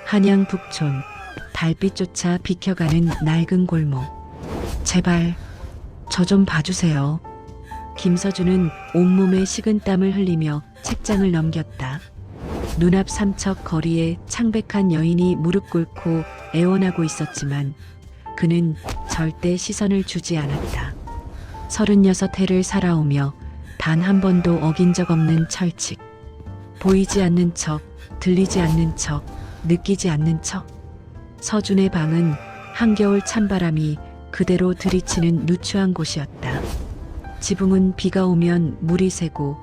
한양 북촌, 달빛조차 비켜가는 낡은 골목. 제발 저 좀 봐주세요. 김서준은 온몸에 식은땀을 흘리며 책장을 넘겼다. 눈앞 삼척 거리에 창백한 여인이 무릎 꿇고 애원하고 있었지만 그는 절대 시선을 주지 않았다. 36해를 살아오며 단 한 번도 어긴 적 없는 철칙. 보이지 않는 척, 들리지 않는 척, 느끼지 않는 척. 서준의 방은 한겨울 찬바람이 그대로 들이치는 누추한 곳이었다. 지붕은 비가 오면 물이 새고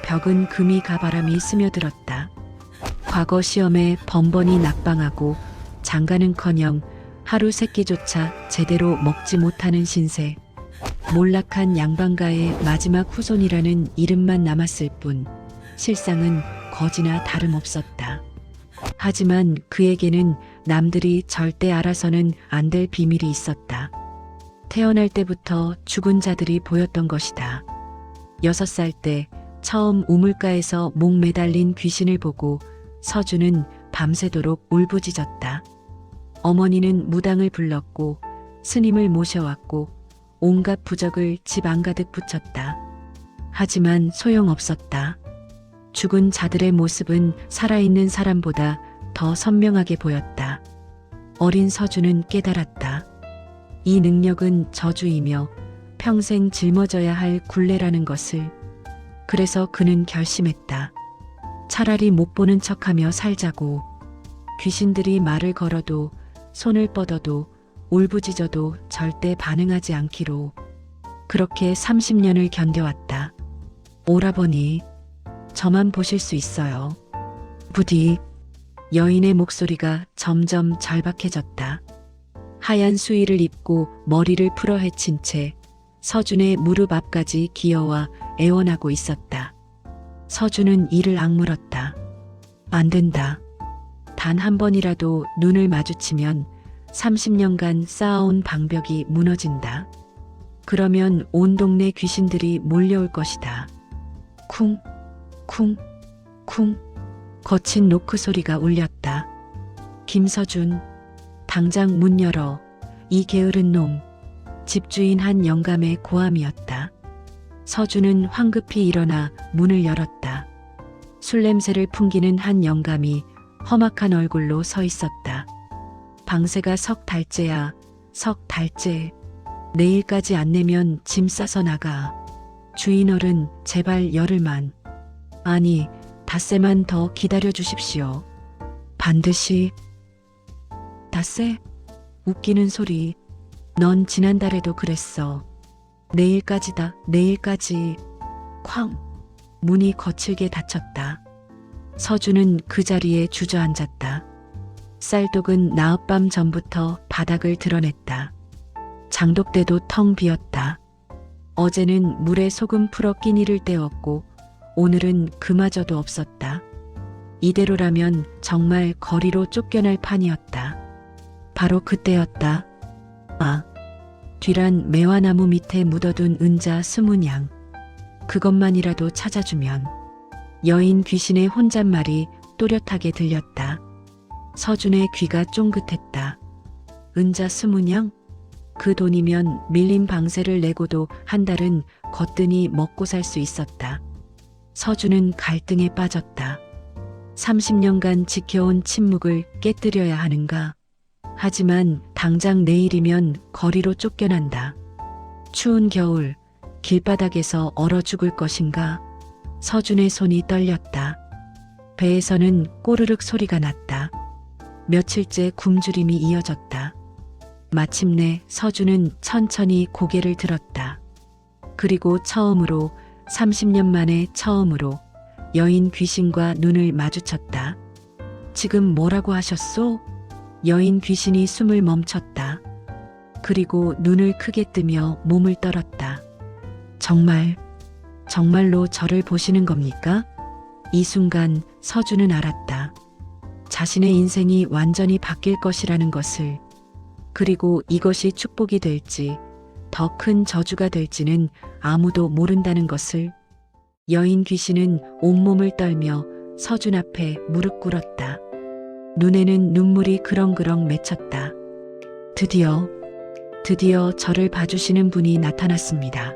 벽은 금이 가바람이 스며들었다. 과거 시험에 번번이 낙방하고 장가는커녕 하루 세끼조차 제대로 먹지 못하는 신세. 몰락한 양반가의 마지막 후손이라는 이름만 남았을 뿐 실상은 거지나 다름없었다. 하지만 그에게는 남들이 절대 알아서는 안 될 비밀이 있었다. 태어날 때부터 죽은 자들이 보였던 것이다. 6살 때 처음 우물가에서 목 매달린 귀신을 보고 서준은 밤새도록 울부짖었다. 어머니는 무당을 불렀고 스님을 모셔왔고 온갖 부적을 집 안가득 붙였다. 하지만 소용없었다. 죽은 자들의 모습은 살아있는 사람보다 더 선명하게 보였다. 어린 서준은 깨달았다. 이 능력은 저주이며 평생 짊어져야 할 굴레라는 것을. 그래서 그는 결심했다. 차라리 못 보는 척하며 살자고. 귀신들이 말을 걸어도 손을 뻗어도 울부짖어도 절대 반응하지 않기로. 그렇게 30년을 견뎌왔다. 오라버니, 저만 보실 수 있어요. 부디. 여인의 목소리가 점점 절박해졌다. 하얀 수의를 입고 머리를 풀어 헤친 채 서준의 무릎 앞까지 기어와 애원하고 있었다. 서준은 이를 악물었다. 안 된다. 단 한 번이라도 눈을 마주치면 30년간 쌓아온 방벽이 무너진다. 그러면 온 동네 귀신들이 몰려올 것이다. 쿵, 쿵, 쿵. 거친 노크 소리가 울렸다. 김서준, 당장 문 열어. 이 게으른 놈. 집주인 한 영감의 고함이었다. 서준은 황급히 일어나 문을 열었다. 술 냄새를 풍기는 한 영감이 험악한 얼굴로 서 있었다. 방세가 석 달째야, 석 달째. 내일까지 안 내면 짐 싸서 나가. 주인어른, 제발 열흘만. 아니, 닷새만 더 기다려 주십시오. 반드시. 닷새? 웃기는 소리. 넌 지난달에도 그랬어. 내일까지다, 내일까지. 쾅. 문이 거칠게 닫혔다. 서준은 그 자리에 주저앉았다. 쌀독은 나흘밤 전부터 바닥을 드러냈다. 장독대도 텅 비었다. 어제는 물에 소금 풀어 끼니를 때웠고 오늘은 그마저도 없었다. 이대로라면 정말 거리로 쫓겨날 판이었다. 바로 그때였다. 아, 뒤란 매화나무 밑에 묻어둔 은자 20냥. 그것만이라도 찾아주면. 여인 귀신의 혼잣말이 또렷하게 들렸다. 서준의 귀가 쫑긋했다. 은자 20냥? 그 돈이면 밀린 방세를 내고도 한 달은 거뜬히 먹고 살 수 있었다. 서준은 갈등에 빠졌다. 30년간 지켜온 침묵을 깨뜨려야 하는가? 하지만 당장 내일이면 거리로 쫓겨난다. 추운 겨울 길바닥에서 얼어 죽을 것인가? 서준의 손이 떨렸다. 배에서는 꼬르륵 소리가 났다. 며칠째 굶주림이 이어졌다. 마침내 서준은 천천히 고개를 들었다. 그리고 처음으로 30년 만에 처음으로 여인 귀신과 눈을 마주쳤다. 지금 뭐라고 하셨소? 여인 귀신이 숨을 멈췄다. 그리고 눈을 크게 뜨며 몸을 떨었다. 정말로 저를 보시는 겁니까? 이 순간 서준은 알았다. 자신의 인생이 완전히 바뀔 것이라는 것을. 그리고 이것이 축복이 될지 더 큰 저주가 될지는 아무도 모른다는 것을. 여인 귀신은 온몸을 떨며 서준 앞에 무릎 꿇었다. 눈에는 눈물이 그렁그렁 맺혔다. 드디어 저를 봐주시는 분이 나타났습니다.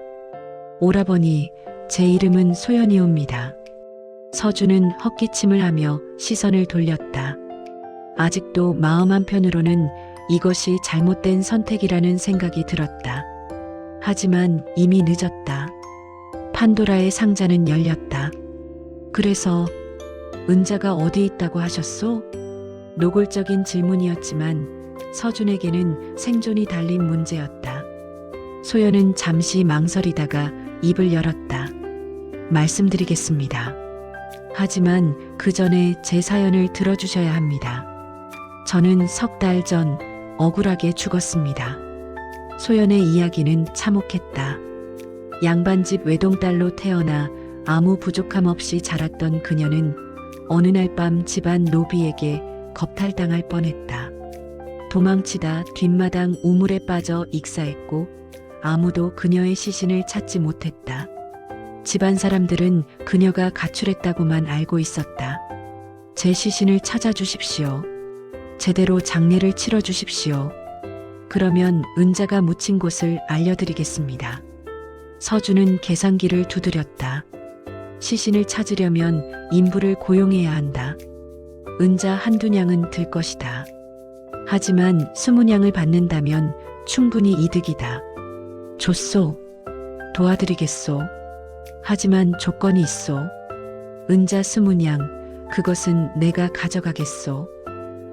오라버니, 제 이름은 소연이옵니다. 서준은 헛기침을 하며 시선을 돌렸다. 아직도 마음 한편으로는 이것이 잘못된 선택이라는 생각이 들었다. 하지만 이미 늦었다. 판도라의 상자는 열렸다. 그래서 은자가 어디 있다고 하셨소? 노골적인 질문이었지만 서준에게는 생존이 달린 문제였다. 소연은 잠시 망설이다가 입을 열었다. 말씀드리겠습니다. 하지만 그 전에 제 사연을 들어주셔야 합니다. 저는 석 달 전 억울하게 죽었습니다. 소연의 이야기는 참혹했다. 양반집 외동딸로 태어나 아무 부족함 없이 자랐던 그녀는 어느 날 밤 집안 노비에게 겁탈당할 뻔했다. 도망치다 뒷마당 우물에 빠져 익사했고 아무도 그녀의 시신을 찾지 못했다. 집안 사람들은 그녀가 가출했다고만 알고 있었다. 제 시신을 찾아주십시오. 제대로 장례를 치러주십시오. 그러면 은자가 묻힌 곳을 알려드리겠습니다. 서준은 계산기를 두드렸다. 시신을 찾으려면 인부를 고용해야 한다. 은자 한두 냥은 들 것이다. 하지만 20냥을 받는다면 충분히 이득이다. 좋소. 도와드리겠소. 하지만 조건이 있소. 은자 20냥, 그것은 내가 가져가겠소.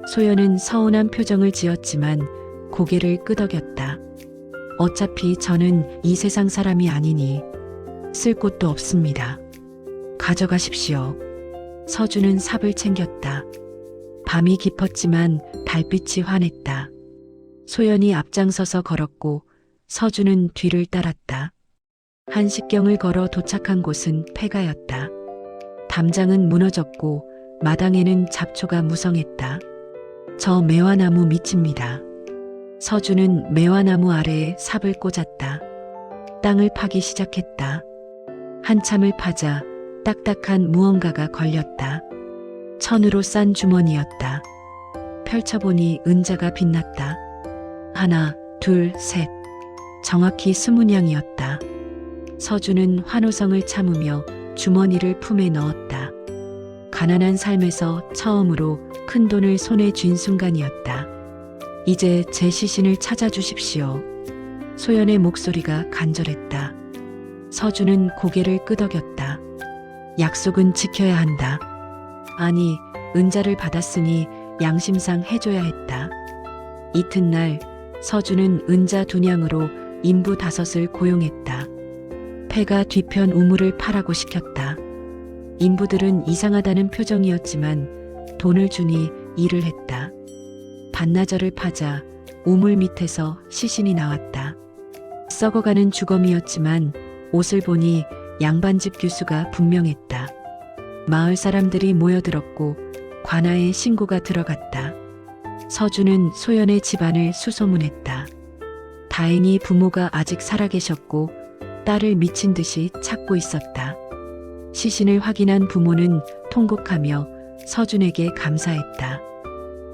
소연은 서운한 표정을 지었지만 고개를 끄덕였다. 어차피 저는 이 세상 사람이 아니니 쓸 곳도 없습니다. 가져가십시오. 서준은 삽을 챙겼다. 밤이 깊었지만 달빛이 환했다. 소연이 앞장서서 걸었고 서준은 뒤를 따랐다. 한식경을 걸어 도착한 곳은 폐가였다. 담장은 무너졌고 마당에는 잡초가 무성했다. 저 매화나무 밑입니다. 서준은 매화나무 아래에 삽을 꽂았다. 땅을 파기 시작했다. 한참을 파자 딱딱한 무언가가 걸렸다. 천으로 싼 주머니였다. 펼쳐보니 은자가 빛났다. 하나, 둘, 셋. 정확히 20냥이었다. 서준은 환호성을 참으며 주머니를 품에 넣었다. 가난한 삶에서 처음으로 큰 돈을 손에 쥔 순간이었다. 이제 제 시신을 찾아주십시오. 소연의 목소리가 간절했다. 서준은 고개를 끄덕였다. 약속은 지켜야 한다. 아니, 은자를 받았으니 양심상 해줘야 했다. 이튿날 서준은 은자 2냥으로 인부 5을 고용했다. 폐가 뒤편 우물을 파라고 시켰다. 인부들은 이상하다는 표정이었지만 돈을 주니 일을 했다. 반나절을 파자 우물 밑에서 시신이 나왔다. 썩어가는 주검이었지만 옷을 보니 양반집 규수가 분명했다. 마을 사람들이 모여들었고 관아에 신고가 들어갔다. 서준은 소연의 집안을 수소문했다. 다행히 부모가 아직 살아계셨고 딸을 미친 듯이 찾고 있었다. 시신을 확인한 부모는 통곡하며 서준에게 감사했다.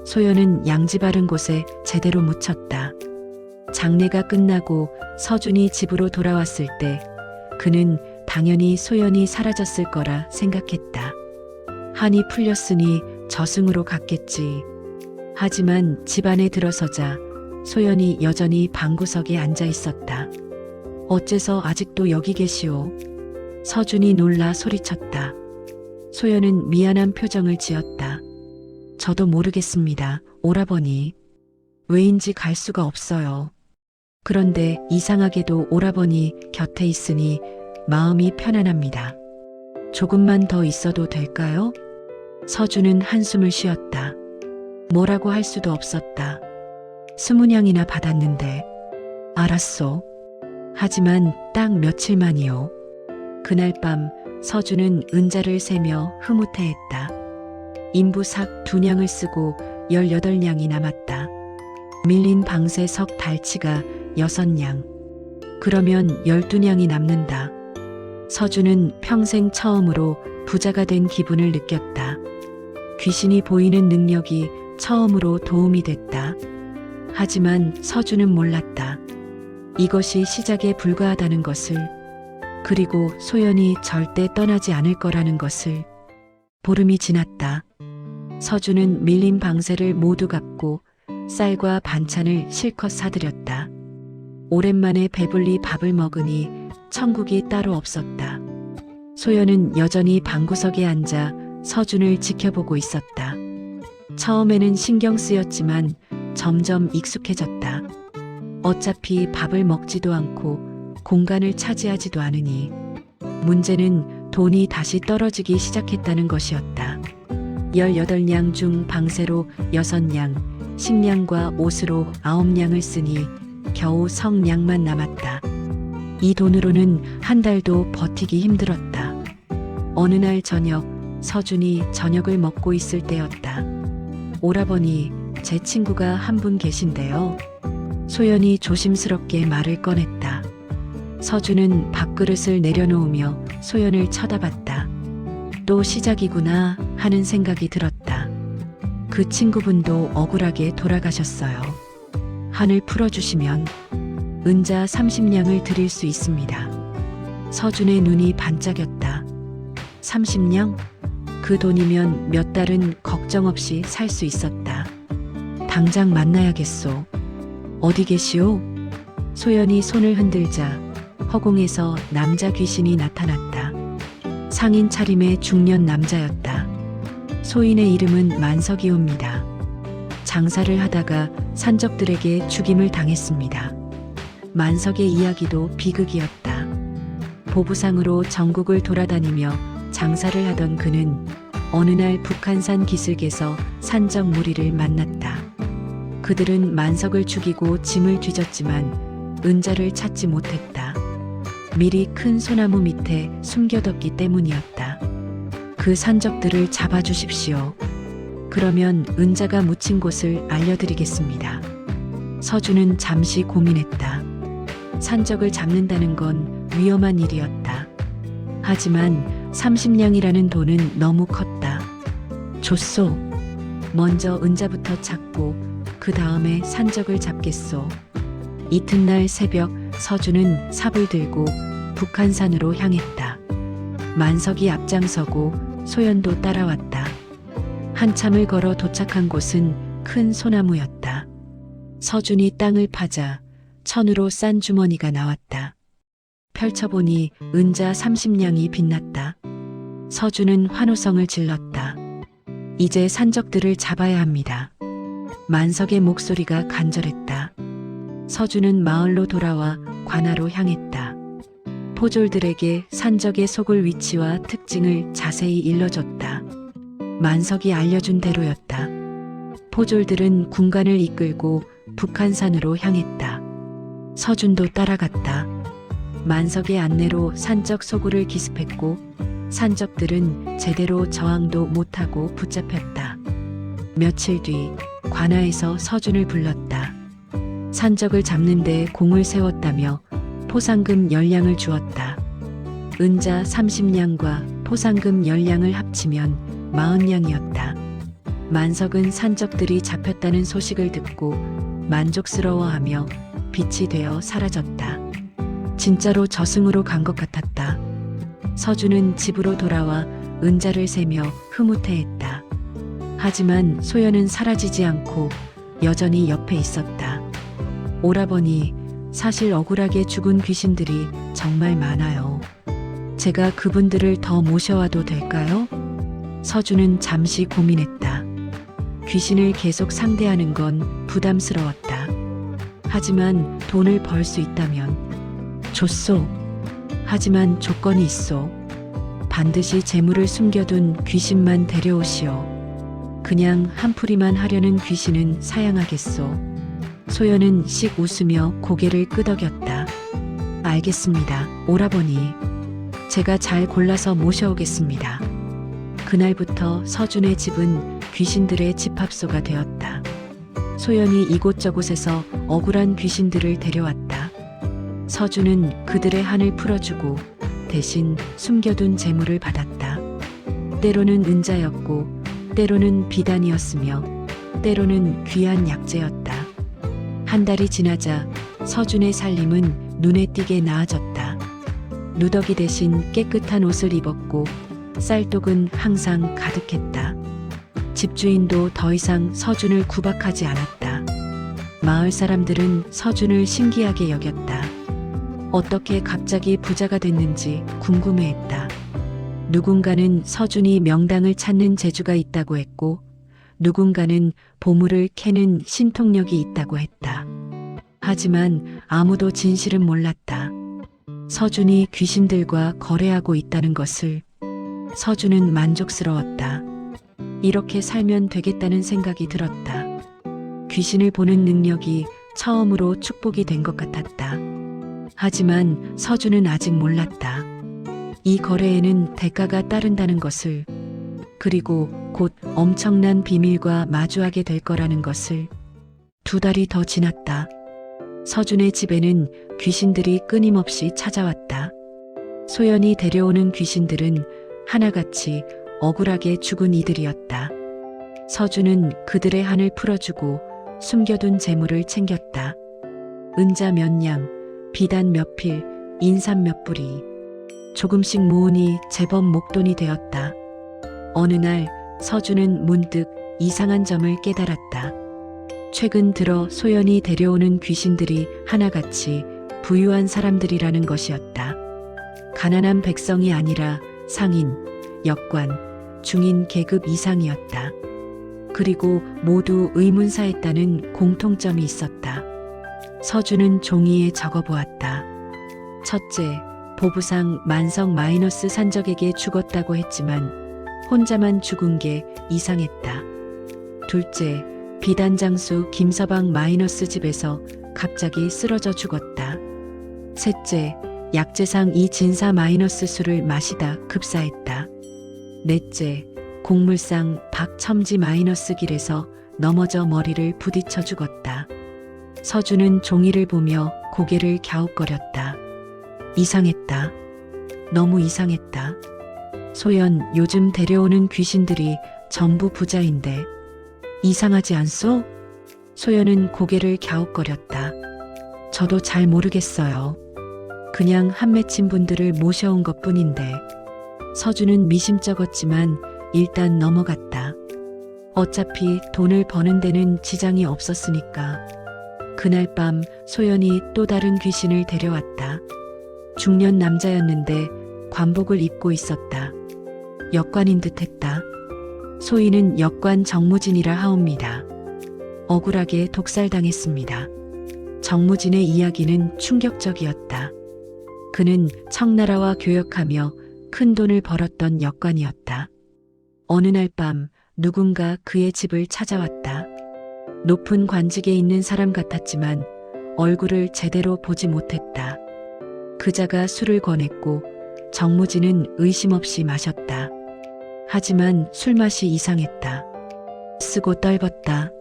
소연은 양지 바른 곳에 제대로 묻혔다. 장례가 끝나고 서준이 집으로 돌아왔을 때 그는 당연히 소연이 사라졌을 거라 생각했다. 한이 풀렸으니 저승으로 갔겠지. 하지만 집 안에 들어서자 소연이 여전히 방구석에 앉아 있었다. 어째서 아직도 여기 계시오? 서준이 놀라 소리쳤다. 소연은 미안한 표정을 지었다. 저도 모르겠습니다, 오라버니. 왜인지 갈 수가 없어요. 그런데 이상하게도 오라버니 곁에 있으니 마음이 편안합니다. 조금만 더 있어도 될까요? 서준은 한숨을 쉬었다. 뭐라고 할 수도 없었다. 20냥이나 받았는데. 알았소. 하지만 딱 며칠만이요. 그날 밤 서준은 은자를 세며 흐뭇해했다. 인부삭 2냥을 쓰고 18냥이 남았다. 밀린 방세 석 달치가 6냥. 그러면 12냥이 남는다. 서준은 평생 처음으로 부자가 된 기분을 느꼈다. 귀신이 보이는 능력이 처음으로 도움이 됐다. 하지만 서준은 몰랐다. 이것이 시작에 불과하다는 것을, 그리고 소연이 절대 떠나지 않을 거라는 것을. 보름이 지났다. 서준은 밀린 방세를 모두 갚고 쌀과 반찬을 실컷 사들였다. 오랜만에 배불리 밥을 먹으니 천국이 따로 없었다. 소연은 여전히 방구석에 앉아 서준을 지켜보고 있었다. 처음에는 신경 쓰였지만 점점 익숙해졌다. 어차피 밥을 먹지도 않고 공간을 차지하지도 않으니 문제는 돈이 다시 떨어지기 시작했다는 것이었다. 18냥 중 방세로 6냥, 식량과 옷으로 9냥을 쓰니 겨우 성냥만 남았다. 이 돈으로는 한 달도 버티기 힘들었다. 어느 날 저녁, 서준이 저녁을 먹고 있을 때였다. 오라버니, 제 친구가 한 분 계신데요. 소연이 조심스럽게 말을 꺼냈다. 서준은 밥그릇을 내려놓으며 소연을 쳐다봤다. 또 시작이구나 하는 생각이 들었다. 그 친구분도 억울하게 돌아가셨어요. 한을 풀어주시면 은자 30냥을 드릴 수 있습니다. 서준의 눈이 반짝였다. 30냥? 그 돈이면 몇 달은 걱정 없이 살 수 있었다. 당장 만나야겠소. 어디 계시오? 소연이 손을 흔들자 허공에서 남자 귀신이 나타났다. 상인 차림의 중년 남자였다. 소인의 이름은 만석이옵니다. 장사를 하다가 산적들에게 죽임을 당했습니다. 만석의 이야기도 비극이었다. 보부상으로 전국을 돌아다니며 장사를 하던 그는 어느 날 북한산 기슭에서 산적 무리를 만났다. 그들은 만석을 죽이고 짐을 뒤졌지만 은자를 찾지 못했다. 미리 큰 소나무 밑에 숨겨뒀기 때문이었다. 그 산적들을 잡아주십시오. 그러면 은자가 묻힌 곳을 알려드리겠습니다. 서준은 잠시 고민했다. 산적을 잡는다는 건 위험한 일이었다. 하지만 30냥이라는 돈은 너무 컸다. 줬소. 먼저 은자부터 찾고 그 다음에 산적을 잡겠소. 이튿날 새벽 서준은 삽을 들고 북한산으로 향했다. 만석이 앞장서고 소연도 따라왔다. 한참을 걸어 도착한 곳은 큰 소나무였다. 서준이 땅을 파자 천으로 싼 주머니가 나왔다. 펼쳐보니 은자 30냥이 빛났다. 서준은 환호성을 질렀다. 이제 산적들을 잡아야 합니다. 만석의 목소리가 간절했다. 서준은 마을로 돌아와 관아로 향했다. 포졸들에게 산적의 속을 위치와 특징을 자세히 일러줬다. 만석이 알려준 대로였다. 포졸들은 군관을 이끌고 북한산으로 향했다. 서준도 따라갔다. 만석의 안내로 산적 소굴을 기습했고 산적들은 제대로 저항도 못하고 붙잡혔다. 며칠 뒤 관아에서 서준을 불렀다. 산적을 잡는데 공을 세웠다며 포상금 10냥을 주었다. 은자 30냥과 포상금 10냥을 합치면 40냥이었다. 만석은 산적들이 잡혔다는 소식을 듣고 만족스러워하며 빛이 되어 사라졌다. 진짜로 저승으로 간 것 같았다. 서준은 집으로 돌아와 은자를 세며 흐뭇해했다. 하지만 소연은 사라지지 않고 여전히 옆에 있었다. 오라버니, 사실 억울하게 죽은 귀신들이 정말 많아요. 제가 그분들을 더 모셔와도 될까요? 서준은 잠시 고민했다. 귀신을 계속 상대하는 건 부담스러웠다. 하지만 돈을 벌 수 있다면 줬소. 하지만 조건이 있소. 반드시 재물을 숨겨둔 귀신만 데려오시오. 그냥 한풀이만 하려는 귀신은 사양하겠소. 소연은 씩 웃으며 고개를 끄덕였다. 알겠습니다, 오라버니. 제가 잘 골라서 모셔오겠습니다. 그날부터 서준의 집은 귀신들의 집합소가 되었다. 소연이 이곳저곳에서 억울한 귀신들을 데려왔다. 서준은 그들의 한을 풀어주고 대신 숨겨둔 재물을 받았다. 때로는 은자였고 때로는 비단이었으며 때로는 귀한 약재였다. 한 달이 지나자 서준의 살림은 눈에 띄게 나아졌다. 누더기 대신 깨끗한 옷을 입었고 쌀독은 항상 가득했다. 집주인도 더 이상 서준을 구박하지 않았다. 마을 사람들은 서준을 신기하게 여겼다. 어떻게 갑자기 부자가 됐는지 궁금해했다. 누군가는 서준이 명당을 찾는 재주가 있다고 했고, 누군가는 보물을 캐는 신통력이 있다고 했다. 하지만 아무도 진실은 몰랐다. 서준이 귀신들과 거래하고 있다는 것을 서준은 만족스러웠다. 이렇게 살면 되겠다는 생각이 들었다. 귀신을 보는 능력이 처음으로 축복이 된 것 같았다. 하지만 서준은 아직 몰랐다. 이 거래에는 대가가 따른다는 것을, 그리고 곧 엄청난 비밀과 마주하게 될 거라는 것을. 2달이 더 지났다. 서준의 집에는 귀신들이 끊임없이 찾아왔다. 소연이 데려오는 귀신들은 하나같이 억울하게 죽은 이들이었다. 서준은 그들의 한을 풀어주고 숨겨둔 재물을 챙겼다. 은자 몇 냥, 비단 몇 필, 인삼 몇 뿌리. 조금씩 모으니 제법 목돈이 되었다. 어느 날 서준은 문득 이상한 점을 깨달았다. 최근 들어 소연이 데려오는 귀신들이 하나같이 부유한 사람들이라는 것이었다. 가난한 백성이 아니라 상인, 역관, 중인 계급 이상이었다. 그리고 모두 의문사했다는 공통점이 있었다. 서준은 종이에 적어보았다. 첫째, 보부상 만성 마이너스 산적에게 죽었다고 했지만 혼자만 죽은 게 이상했다. 둘째, 비단장수 김서방 마이너스 집에서 갑자기 쓰러져 죽었다. 셋째, 약재상 이진사 마이너스 술을 마시다 급사했다. 넷째, 곡물상 박첨지 마이너스 길에서 넘어져 머리를 부딪혀 죽었다. 서준은 종이를 보며 고개를 갸웃거렸다. 이상했다. 너무 이상했다. 소연, 요즘 데려오는 귀신들이 전부 부자인데 이상하지 않소? 소연은 고개를 갸웃거렸다. 저도 잘 모르겠어요. 그냥 한 맺힌 분들을 모셔온 것뿐인데. 서준은 미심쩍었지만 일단 넘어갔다. 어차피 돈을 버는 데는 지장이 없었으니까. 그날 밤 소연이 또 다른 귀신을 데려왔다. 중년 남자였는데 관복을 입고 있었다. 역관인 듯했다. 소인은 역관 정무진이라 하옵니다. 억울하게 독살당했습니다. 정무진의 이야기는 충격적이었다. 그는 청나라와 교역하며 큰 돈을 벌었던 역관이었다. 어느 날 밤 누군가 그의 집을 찾아왔다. 높은 관직에 있는 사람 같았지만 얼굴을 제대로 보지 못했다. 그자가 술을 권했고 정무진은 의심 없이 마셨다. 하지만 술맛이 이상했다. 쓰고 떨궜다.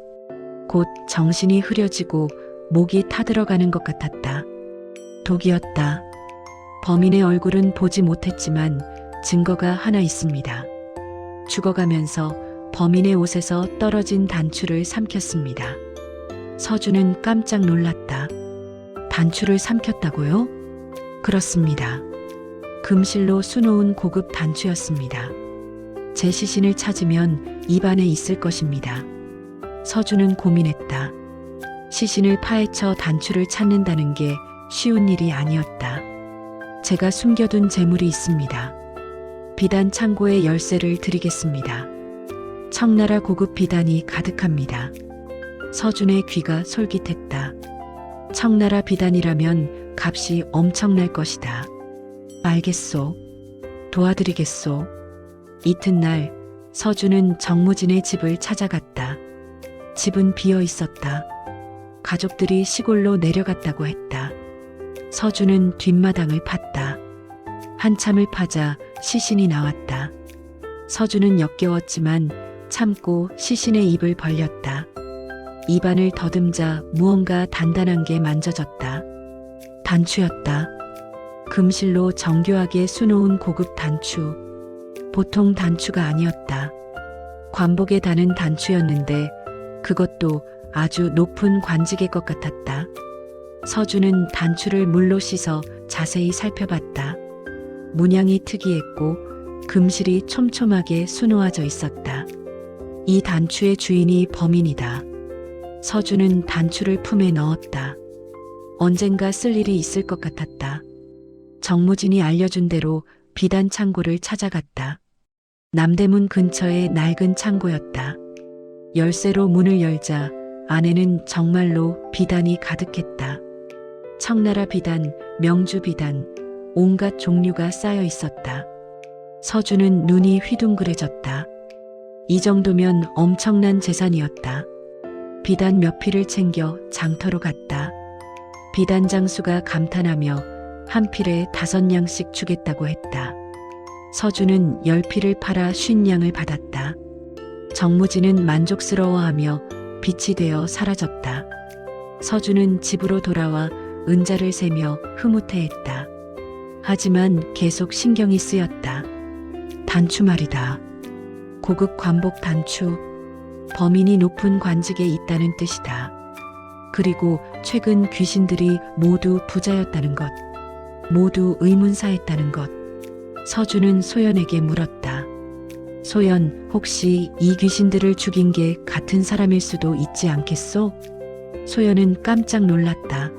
곧 정신이 흐려지고 목이 타들어가는 것 같았다. 독이었다. 범인의 얼굴은 보지 못했지만 증거가 하나 있습니다. 죽어가면서 범인의 옷에서 떨어진 단추를 삼켰습니다. 서준은 깜짝 놀랐다. 단추를 삼켰다고요? 그렇습니다. 금실로 수놓은 고급 단추였습니다. 제 시신을 찾으면 입안에 있을 것입니다. 서준은 고민했다. 시신을 파헤쳐 단추를 찾는다는 게 쉬운 일이 아니었다. 제가 숨겨둔 재물이 있습니다. 비단 창고의 열쇠를 드리겠습니다. 청나라 고급 비단이 가득합니다. 서준의 귀가 솔깃했다. 청나라 비단이라면 값이 엄청날 것이다. 알겠소. 도와드리겠소. 이튿날 서준은 정무진의 집을 찾아갔다. 집은 비어 있었다. 가족들이 시골로 내려갔다고 했다. 서준은 뒷마당을 팠다. 한참을 파자 시신이 나왔다. 서준은 역겨웠지만 참고 시신의 입을 벌렸다. 입안을 더듬자 무언가 단단한 게 만져졌다. 단추였다. 금실로 정교하게 수놓은 고급 단추. 보통 단추가 아니었다. 관복에 다는 단추였는데 그것도 아주 높은 관직의 것 같았다. 서준은 단추를 물로 씻어 자세히 살펴봤다. 문양이 특이했고 금실이 촘촘하게 수놓아져 있었다. 이 단추의 주인이 범인이다. 서준은 단추를 품에 넣었다. 언젠가 쓸 일이 있을 것 같았다. 정무진이 알려준 대로 비단 창고를 찾아갔다. 남대문 근처의 낡은 창고였다. 열쇠로 문을 열자 안에는 정말로 비단이 가득했다. 청나라 비단, 명주 비단, 온갖 종류가 쌓여 있었다. 서준은 눈이 휘둥그레졌다. 이 정도면 엄청난 재산이었다. 비단 몇 필을 챙겨 장터로 갔다. 비단 장수가 감탄하며 한 필에 5냥씩 주겠다고 했다. 서준은 10필을 팔아 50냥을 받았다. 정무진은 만족스러워하며 빛이 되어 사라졌다. 서준은 집으로 돌아와 은자를 세며 흐뭇해했다. 하지만 계속 신경이 쓰였다. 단추 말이다. 고급 관복 단추. 범인이 높은 관직에 있다는 뜻이다. 그리고 최근 귀신들이 모두 부자였다는 것. 모두 의문사했다는 것. 서준은 소연에게 물었다. 소연, 혹시 이 귀신들을 죽인 게 같은 사람일 수도 있지 않겠소? 소연은 깜짝 놀랐다.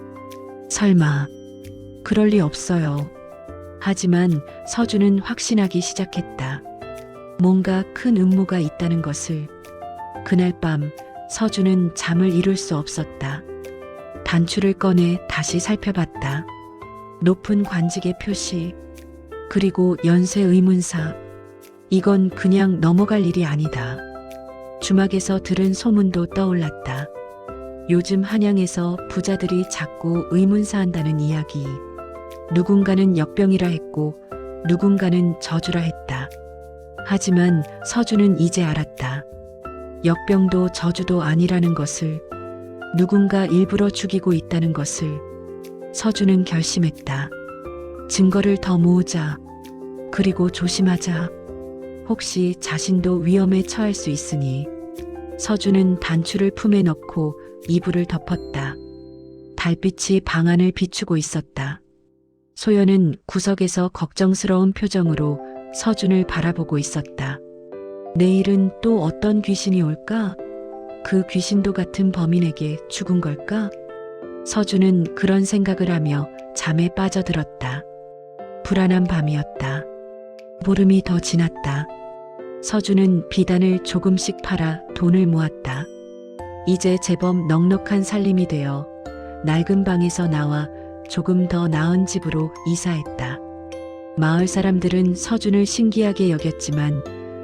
설마, 그럴 리 없어요. 하지만 서준은 확신하기 시작했다. 뭔가 큰 음모가 있다는 것을. 그날 밤 서준은 잠을 이룰 수 없었다. 단추를 꺼내 다시 살펴봤다. 높은 관직의 표시, 그리고 연쇄 의문사. 이건 그냥 넘어갈 일이 아니다. 주막에서 들은 소문도 떠올랐다. 요즘 한양에서 부자들이 자꾸 의문사한다는 이야기. 누군가는 역병이라 했고 누군가는 저주라 했다. 하지만 서준은 이제 알았다. 역병도 저주도 아니라는 것을, 누군가 일부러 죽이고 있다는 것을. 서준은 결심했다. 증거를 더 모으자. 그리고 조심하자. 혹시 자신도 위험에 처할 수 있으니. 서준은 단추를 품에 넣고 이불을 덮었다. 달빛이 방 안을 비추고 있었다. 소연은 구석에서 걱정스러운 표정으로 서준을 바라보고 있었다. 내일은 또 어떤 귀신이 올까? 그 귀신도 같은 범인에게 죽은 걸까? 서준은 그런 생각을 하며 잠에 빠져들었다. 불안한 밤이었다. 보름이 더 지났다. 서준은 비단을 조금씩 팔아 돈을 모았다. 이제 제법 넉넉한 살림이 되어 낡은 방에서 나와 조금 더 나은 집으로 이사했다. 마을 사람들은 서준을 신기하게 여겼지만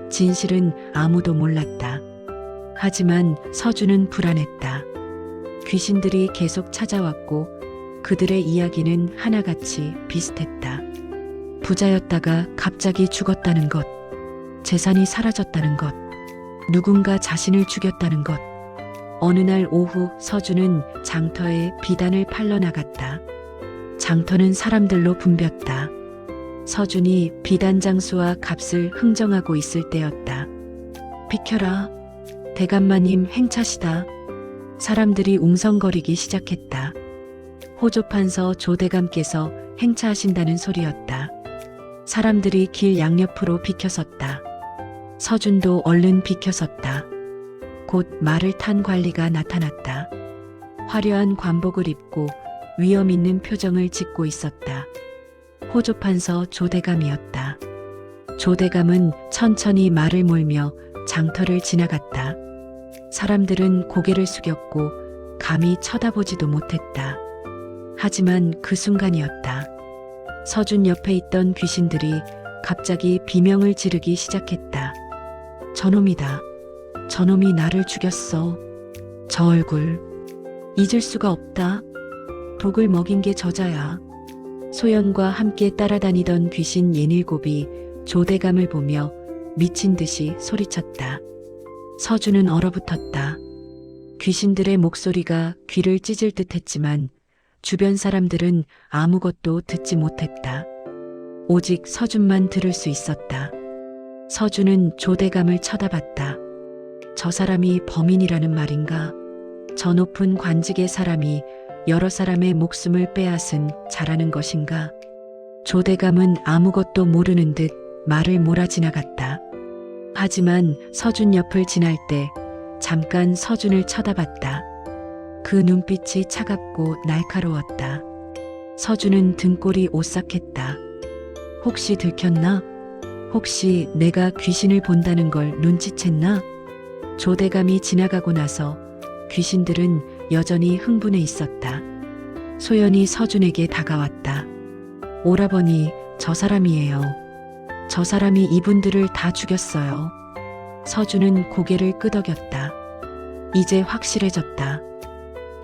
진실은 아무도 몰랐다. 하지만 서준은 불안했다. 귀신들이 계속 찾아왔고 그들의 이야기는 하나같이 비슷했다. 부자였다가 갑자기 죽었다는 것, 재산이 사라졌다는 것, 누군가 자신을 죽였다는 것. 어느 날 오후 서준은 장터에 비단을 팔러 나갔다. 장터는 사람들로 붐볐다. 서준이 비단 장수와 값을 흥정하고 있을 때였다. 비켜라. 대감마님 행차시다. 사람들이 웅성거리기 시작했다. 호조판서 조대감께서 행차하신다는 소리였다. 사람들이 길 양옆으로 비켜섰다. 서준도 얼른 비켜섰다. 곧 말을 탄 관리가 나타났다. 화려한 관복을 입고 위험 있는 표정을 짓고 있었다. 호조판서 조대감이었다. 조대감은 천천히 말을 몰며 장터를 지나갔다. 사람들은 고개를 숙였고 감히 쳐다보지도 못했다. 하지만 그 순간이었다. 서준 옆에 있던 귀신들이 갑자기 비명을 지르기 시작했다. 저놈이다. 저놈이 나를 죽였어. 저 얼굴. 잊을 수가 없다. 독을 먹인 게 저자야. 소연과 함께 따라다니던 귀신 예닐곱이 조대감을 보며 미친 듯이 소리쳤다. 서준은 얼어붙었다. 귀신들의 목소리가 귀를 찢을 듯 했지만 주변 사람들은 아무것도 듣지 못했다. 오직 서준만 들을 수 있었다. 서준은 조대감을 쳐다봤다. 저 사람이 범인이라는 말인가? 저 높은 관직의 사람이 여러 사람의 목숨을 빼앗은 자라는 것인가? 조대감은 아무것도 모르는 듯 말을 몰아 지나갔다. 하지만 서준 옆을 지날 때 잠깐 서준을 쳐다봤다. 그 눈빛이 차갑고 날카로웠다. 서준은 등골이 오싹했다. 혹시 들켰나? 혹시 내가 귀신을 본다는 걸 눈치챘나? 조대감이 지나가고 나서 귀신들은 여전히 흥분해 있었다. 소연이 서준에게 다가왔다. 오라버니, 저 사람이에요. 저 사람이 이분들을 다 죽였어요. 서준은 고개를 끄덕였다. 이제 확실해졌다.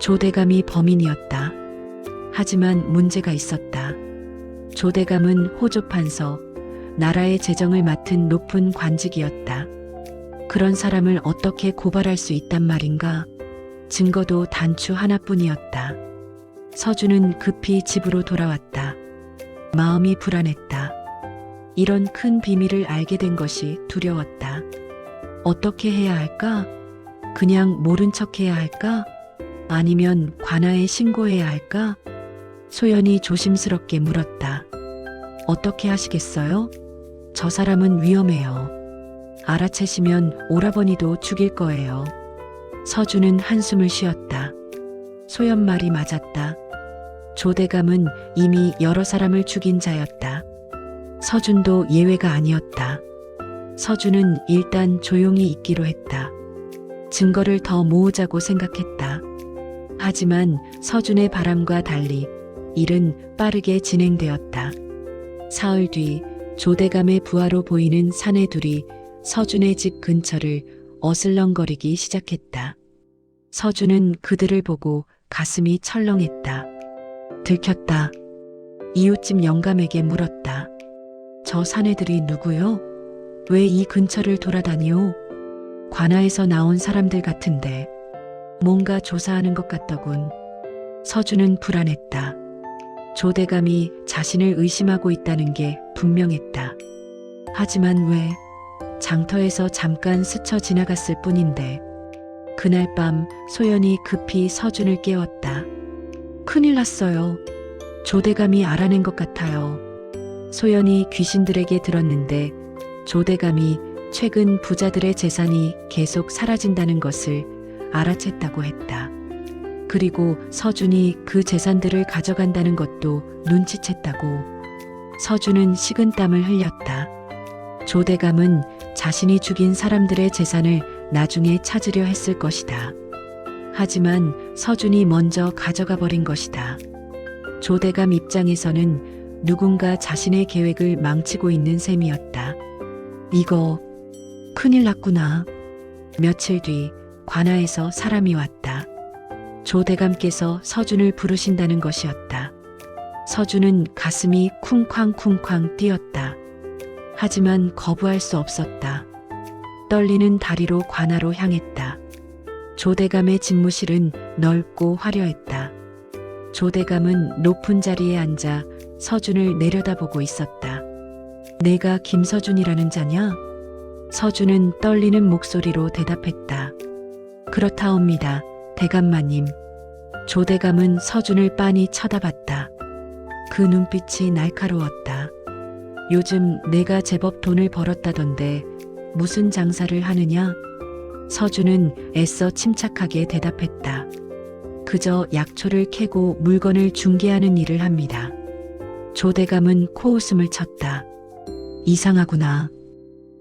조대감이 범인이었다. 하지만 문제가 있었다. 조대감은 호조판서, 나라의 재정을 맡은 높은 관직이었다. 그런 사람을 어떻게 고발할 수 있단 말인가? 증거도 단추 하나뿐이었다. 서준은 급히 집으로 돌아왔다. 마음이 불안했다. 이런 큰 비밀을 알게 된 것이 두려웠다. 어떻게 해야 할까? 그냥 모른 척 해야 할까? 아니면 관아에 신고해야 할까? 소연이 조심스럽게 물었다. 어떻게 하시겠어요? 저 사람은 위험해요. 알아채시면 오라버니도 죽일 거예요. 서준은 한숨을 쉬었다. 소연 말이 맞았다. 조대감은 이미 여러 사람을 죽인 자였다. 서준도 예외가 아니었다. 서준은 일단 조용히 있기로 했다. 증거를 더 모으자고 생각했다. 하지만 서준의 바람과 달리 일은 빠르게 진행되었다. 사흘 뒤 조대감의 부하로 보이는 사내들이 서준의 집 근처를 어슬렁거리기 시작했다. 서준은 그들을 보고 가슴이 철렁했다. 들켰다. 이웃집 영감에게 물었다. 저 사내들이 누구요? 왜 이 근처를 돌아다니오? 관아에서 나온 사람들 같은데 뭔가 조사하는 것 같더군. 서준은 불안했다. 조대감이 자신을 의심하고 있다는 게 분명했다. 하지만 왜? 장터에서 잠깐 스쳐 지나갔을 뿐인데. 그날 밤 소연이 급히 서준을 깨웠다. 큰일 났어요. 조대감이 알아낸 것 같아요. 소연이 귀신들에게 들었는데 조대감이 최근 부자들의 재산이 계속 사라진다는 것을 알아챘다고 했다. 그리고 서준이 그 재산들을 가져간다는 것도 눈치챘다고. 서준은 식은땀을 흘렸다. 조대감은 자신이 죽인 사람들의 재산을 나중에 찾으려 했을 것이다. 하지만 서준이 먼저 가져가 버린 것이다. 조대감 입장에서는 누군가 자신의 계획을 망치고 있는 셈이었다. 이거 큰일 났구나. 며칠 뒤 관아에서 사람이 왔다. 조대감께서 서준을 부르신다는 것이었다. 서준은 가슴이 쿵쾅쿵쾅 뛰었다. 하지만 거부할 수 없었다. 떨리는 다리로 관아로 향했다. 조대감의 집무실은 넓고 화려했다. 조대감은 높은 자리에 앉아 서준을 내려다보고 있었다. 내가 김서준이라는 자냐? 서준은 떨리는 목소리로 대답했다. 그렇다옵니다, 대감마님. 조대감은 서준을 빤히 쳐다봤다. 그 눈빛이 날카로웠다. 요즘 내가 제법 돈을 벌었다던데 무슨 장사를 하느냐? 서준은 애써 침착하게 대답했다. 그저 약초를 캐고 물건을 중개하는 일을 합니다. 조대감은 코웃음을 쳤다. 이상하구나.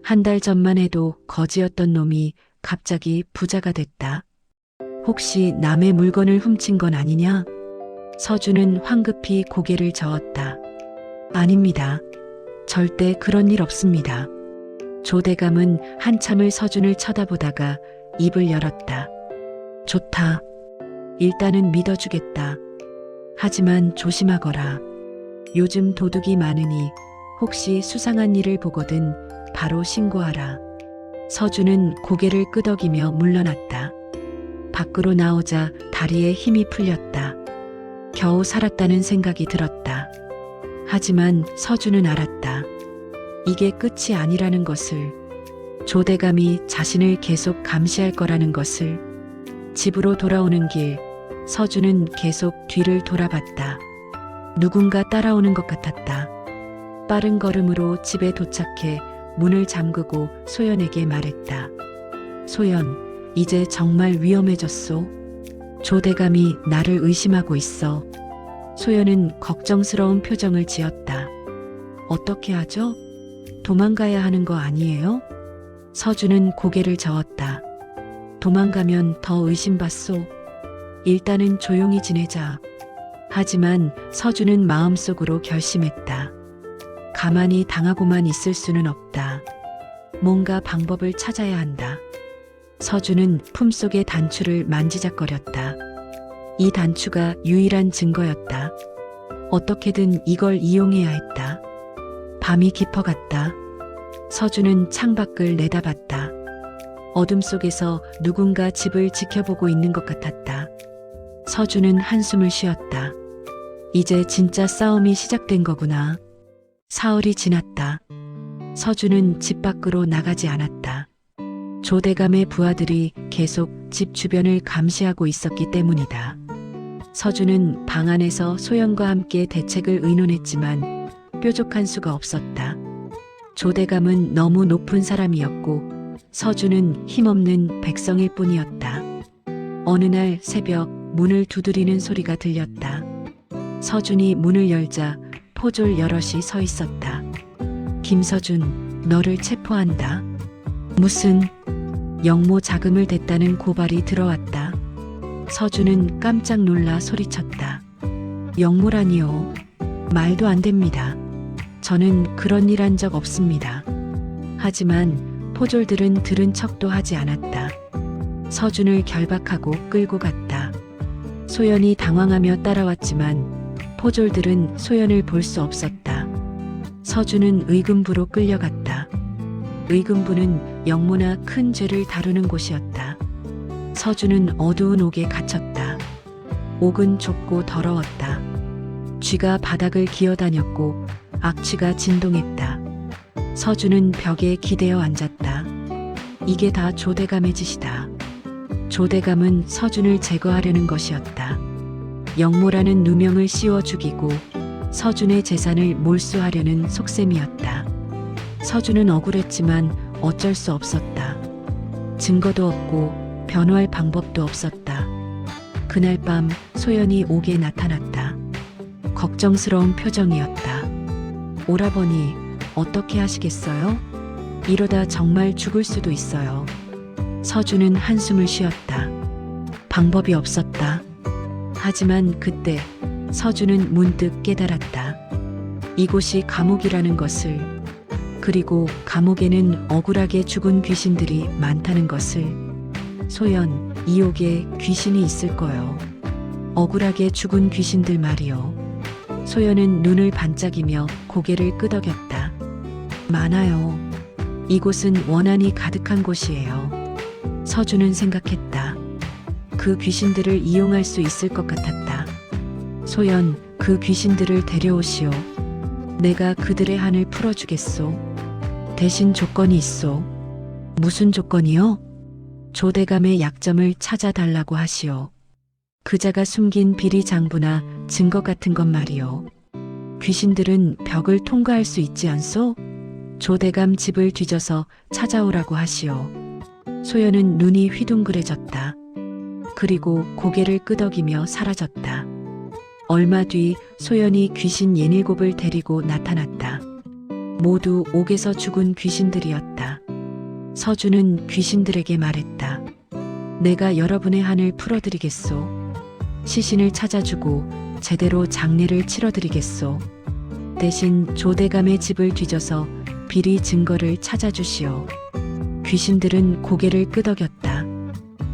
한 달 전만 해도 거지였던 놈이 갑자기 부자가 됐다. 혹시 남의 물건을 훔친 건 아니냐? 서준은 황급히 고개를 저었다. 아닙니다. 절대 그런 일 없습니다. 조대감은 한참을 서준을 쳐다보다가 입을 열었다. 좋다. 일단은 믿어주겠다. 하지만 조심하거라. 요즘 도둑이 많으니 혹시 수상한 일을 보거든 바로 신고하라. 서준은 고개를 끄덕이며 물러났다. 밖으로 나오자 다리에 힘이 풀렸다. 겨우 살았다는 생각이 들었다. 하지만 서준은 알았다. 이게 끝이 아니라는 것을. 조대감이 자신을 계속 감시할 거라는 것을. 집으로 돌아오는 길, 서준은 계속 뒤를 돌아봤다. 누군가 따라오는 것 같았다. 빠른 걸음으로 집에 도착해 문을 잠그고 소연에게 말했다. 소연, 이제 정말 위험해졌소. 조대감이 나를 의심하고 있어. 소연은 걱정스러운 표정을 지었다. 어떻게 하죠? 도망가야 하는 거 아니에요? 서준은 고개를 저었다. 도망가면 더 의심받소. 일단은 조용히 지내자. 하지만 서준은 마음속으로 결심했다. 가만히 당하고만 있을 수는 없다. 뭔가 방법을 찾아야 한다. 서준은 품속의 단추를 만지작거렸다. 이 단추가 유일한 증거였다. 어떻게든 이걸 이용해야 했다. 밤이 깊어갔다. 서준은 창밖을 내다봤다. 어둠 속에서 누군가 집을 지켜보고 있는 것 같았다. 서준은 한숨을 쉬었다. 이제 진짜 싸움이 시작된 거구나. 사흘이 지났다. 서준은 집 밖으로 나가지 않았다. 조대감의 부하들이 계속 집 주변을 감시하고 있었기 때문이다. 서준은 방 안에서 소연과 함께 대책을 의논했지만 뾰족한 수가 없었다. 조대감은 너무 높은 사람이었고 서준은 힘없는 백성일 뿐이었다. 어느 날 새벽 문을 두드리는 소리가 들렸다. 서준이 문을 열자 포졸 여럿이 서 있었다. 김서준, 너를 체포한다. 무슨? 영모 자금을 댔다는 고발이 들어왔다. 서준은 깜짝 놀라 소리쳤다. 영모라니요. 말도 안 됩니다. 저는 그런 일 한 적 없습니다. 하지만 포졸들은 들은 척도 하지 않았다. 서준을 결박하고 끌고 갔다. 소연이 당황하며 따라왔지만 포졸들은 소연을 볼 수 없었다. 서준은 의금부로 끌려갔다. 의금부는 영모나 큰 죄를 다루는 곳이었다. 서준은 어두운 옥에 갇혔다. 옥은 좁고 더러웠다. 쥐가 바닥을 기어다녔고 악취가 진동했다. 서준은 벽에 기대어 앉았다. 이게 다 조대감의 짓이다. 조대감은 서준을 제거하려는 것이었다. 영모라는 누명을 씌워 죽이고 서준의 재산을 몰수하려는 속셈이었다. 서준은 억울했지만 어쩔 수 없었다. 증거도 없고 변호할 방법도 없었다. 그날 밤 소연이 옥에 나타났다. 걱정스러운 표정이었다. 오라버니, 어떻게 하시겠어요? 이러다 정말 죽을 수도 있어요. 서준은 한숨을 쉬었다. 방법이 없었다. 하지만 그때 서준은 문득 깨달았다. 이곳이 감옥이라는 것을, 그리고 감옥에는 억울하게 죽은 귀신들이 많다는 것을. 소연, 이 옥에 귀신이 있을 거요. 억울하게 죽은 귀신들 말이요. 소연은 눈을 반짝이며 고개를 끄덕였다. 많아요. 이곳은 원한이 가득한 곳이에요. 서준은 생각했다. 그 귀신들을 이용할 수 있을 것 같았다. 소연, 그 귀신들을 데려오시오. 내가 그들의 한을 풀어주겠소. 대신 조건이 있소. 무슨 조건이요? 조대감의 약점을 찾아달라고 하시오. 그자가 숨긴 비리 장부나 증거 같은 것 말이오. 귀신들은 벽을 통과할 수 있지 않소? 조대감 집을 뒤져서 찾아오라고 하시오. 소연은 눈이 휘둥그레졌다. 그리고 고개를 끄덕이며 사라졌다. 얼마 뒤 소연이 귀신 67을 데리고 나타났다. 모두 옥에서 죽은 귀신들이었다. 서준은 귀신들에게 말했다. 내가 여러분의 한을 풀어드리겠소. 시신을 찾아주고 제대로 장례를 치러드리겠소. 대신 조대감의 집을 뒤져서 비리 증거를 찾아주시오. 귀신들은 고개를 끄덕였다.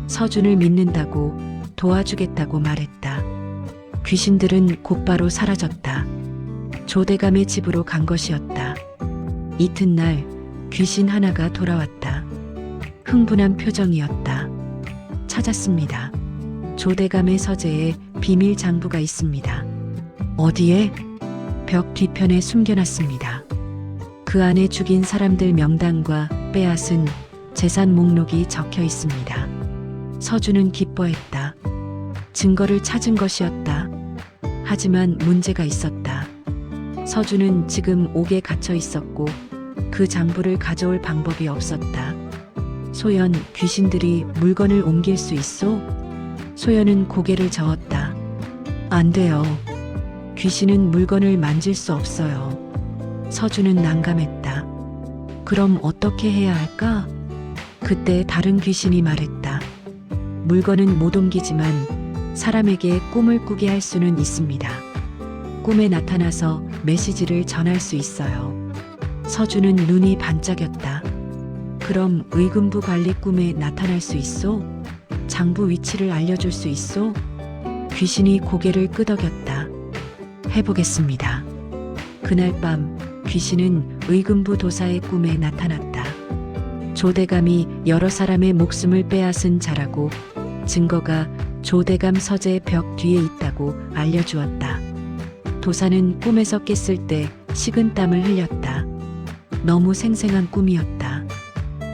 서준을 믿는다고, 도와주겠다고 말했다. 귀신들은 곧바로 사라졌다. 조대감의 집으로 간 것이었다. 이튿날 귀신 하나가 돌아왔다. 흥분한 표정이었다. 찾았습니다. 조대감의 서재에 비밀 장부가 있습니다. 어디에? 벽 뒤편에 숨겨놨습니다. 그 안에 죽인 사람들 명단과 빼앗은 재산 목록이 적혀 있습니다. 서준은 기뻐했다. 증거를 찾은 것이었다. 하지만 문제가 있었다. 서준은 지금 옥에 갇혀 있었고 그 장부를 가져올 방법이 없었다. 소연, 귀신들이 물건을 옮길 수 있어? 소연은 고개를 저었다. 안 돼요. 귀신은 물건을 만질 수 없어요. 서준은 난감했다. 그럼 어떻게 해야 할까? 그때 다른 귀신이 말했다. 물건은 못 옮기지만 사람에게 꿈을 꾸게 할 수는 있습니다. 꿈에 나타나서 메시지를 전할 수 있어요. 서준은 눈이 반짝였다. 그럼 의금부 관리 꿈에 나타날 수 있어? 장부 위치를 알려줄 수 있어? 귀신이 고개를 끄덕였다. 해보겠습니다. 그날 밤 귀신은 의금부 도사의 꿈에 나타났다. 조대감이 여러 사람의 목숨을 빼앗은 자라고 증거가 조대감 서재 벽 뒤에 있다고 알려주었다. 도사는 꿈에서 깼을 때 식은땀을 흘렸다. 너무 생생한 꿈이었다.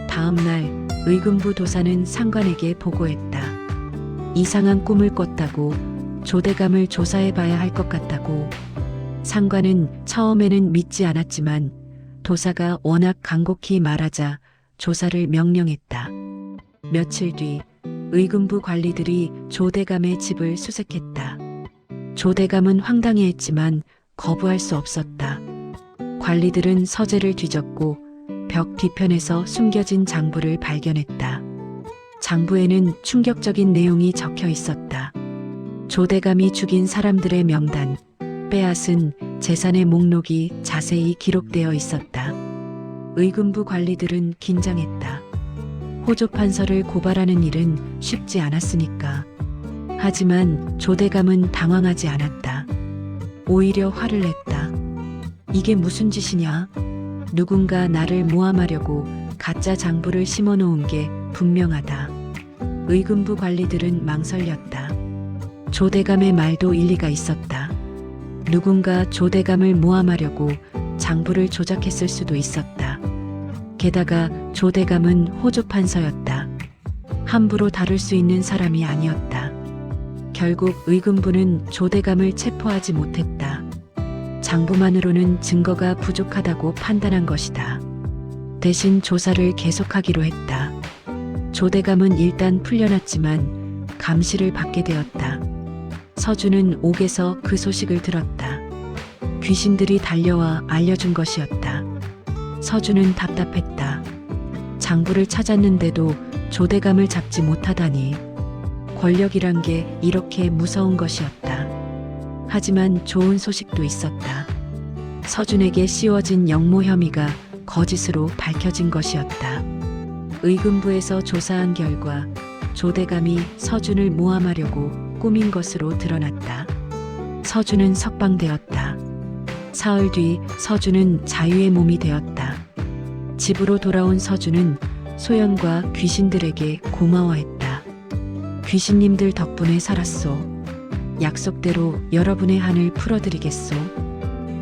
다음 날 의금부 도사는 상관에게 보고했다. 이상한 꿈을 꿨다고 조대감을 조사해봐야 할 것 같다고. 상관은 처음에는 믿지 않았지만 도사가 워낙 간곡히 말하자 조사를 명령했다. 며칠 뒤 의금부 관리들이 조대감의 집을 수색했다. 조대감은 황당해했지만 거부할 수 없었다. 관리들은 서재를 뒤졌고 벽 뒤편에서 숨겨진 장부를 발견했다. 장부에는 충격적인 내용이 적혀 있었다. 조대감이 죽인 사람들의 명단, 빼앗은 재산의 목록이 자세히 기록되어 있었다. 의금부 관리들은 긴장했다. 호조 판서를 고발하는 일은 쉽지 않았으니까. 하지만 조대감은 당황하지 않았다. 오히려 화를 냈다. 이게 무슨 짓이냐? 누군가 나를 모함하려고 가짜 장부를 심어놓은 게 분명하다. 의금부 관리들은 망설였다. 조대감의 말도 일리가 있었다. 누군가 조대감을 모함하려고 장부를 조작했을 수도 있었다. 게다가 조대감은 호조판서였다. 함부로 다룰 수 있는 사람이 아니었다. 결국 의금부는 조대감을 체포하지 못했다. 장부만으로는 증거가 부족하다고 판단한 것이다. 대신 조사를 계속하기로 했다. 조대감은 일단 풀려났지만 감시를 받게 되었다. 서준은 옥에서 그 소식을 들었다. 귀신들이 달려와 알려준 것이었다. 서준은 답답했다. 장부를 찾았는데도 조대감을 잡지 못하다니. 권력이란 게 이렇게 무서운 것이었다. 하지만 좋은 소식도 있었다. 서준에게 씌워진 영모 혐의가 거짓으로 밝혀진 것이었다. 의금부에서 조사한 결과 조대감이 서준을 모함하려고 꾸민 것으로 드러났다. 서준은 석방되었다. 사흘 뒤 서준은 자유의 몸이 되었다. 집으로 돌아온 서준은 소연과 귀신들에게 고마워했다. 귀신님들 덕분에 살았소. 약속대로 여러분의 한을 풀어드리겠소.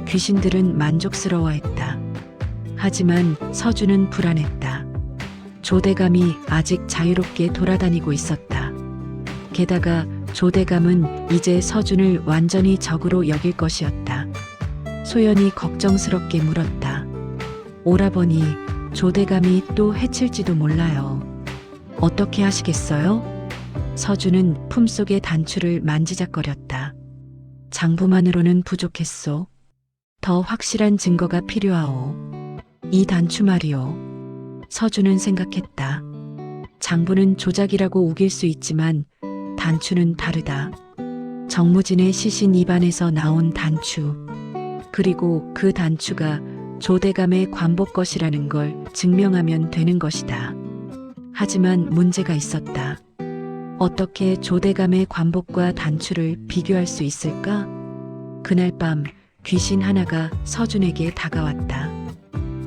귀신들은 만족스러워했다. 하지만 서준은 불안했다. 조대감이 아직 자유롭게 돌아다니고 있었다. 게다가 조대감은 이제 서준을 완전히 적으로 여길 것이었다. 소연이 걱정스럽게 물었다. 오라버니, 조대감이 또 해칠지도 몰라요. 어떻게 하시겠어요? 서준은 품속의 단추를 만지작거렸다. 장부만으로는 부족했소. 더 확실한 증거가 필요하오. 이 단추 말이오. 서준은 생각했다. 장부는 조작이라고 우길 수 있지만 단추는 다르다. 정무진의 시신 입안에서 나온 단추. 그리고 그 단추가 조대감의 관복 것이라는 걸 증명하면 되는 것이다. 하지만 문제가 있었다. 어떻게 조대감의 관복과 단추를 비교할 수 있을까? 그날 밤 귀신 하나가 서준에게 다가왔다.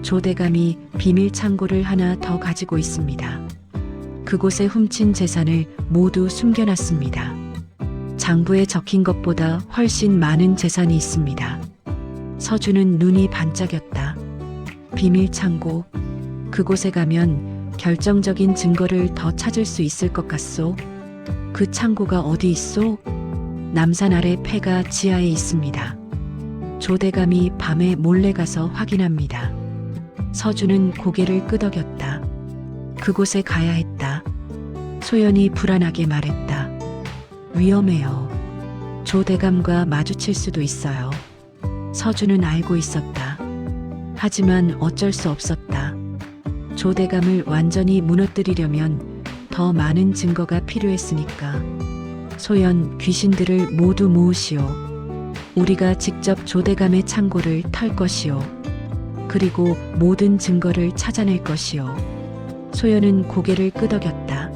조대감이 비밀 창고를 하나 더 가지고 있습니다. 그곳에 훔친 재산을 모두 숨겨놨습니다. 장부에 적힌 것보다 훨씬 많은 재산이 있습니다. 서준은 눈이 반짝였다. 비밀 창고. 그곳에 가면 결정적인 증거를 더 찾을 수 있을 것 같소? 그 창고가 어디 있소? 남산 아래 폐가 지하에 있습니다. 조대감이 밤에 몰래 가서 확인합니다. 서준은 고개를 끄덕였다. 그곳에 가야 했다. 소연이 불안하게 말했다. 위험해요. 조대감과 마주칠 수도 있어요. 서준은 알고 있었다. 하지만 어쩔 수 없었다. 조대감을 완전히 무너뜨리려면 더 많은 증거가 필요했으니까. 소연, 귀신들을 모두 모으시오. 우리가 직접 조대감의 창고를 털 것이오. 그리고 모든 증거를 찾아낼 것이오. 소연은 고개를 끄덕였다.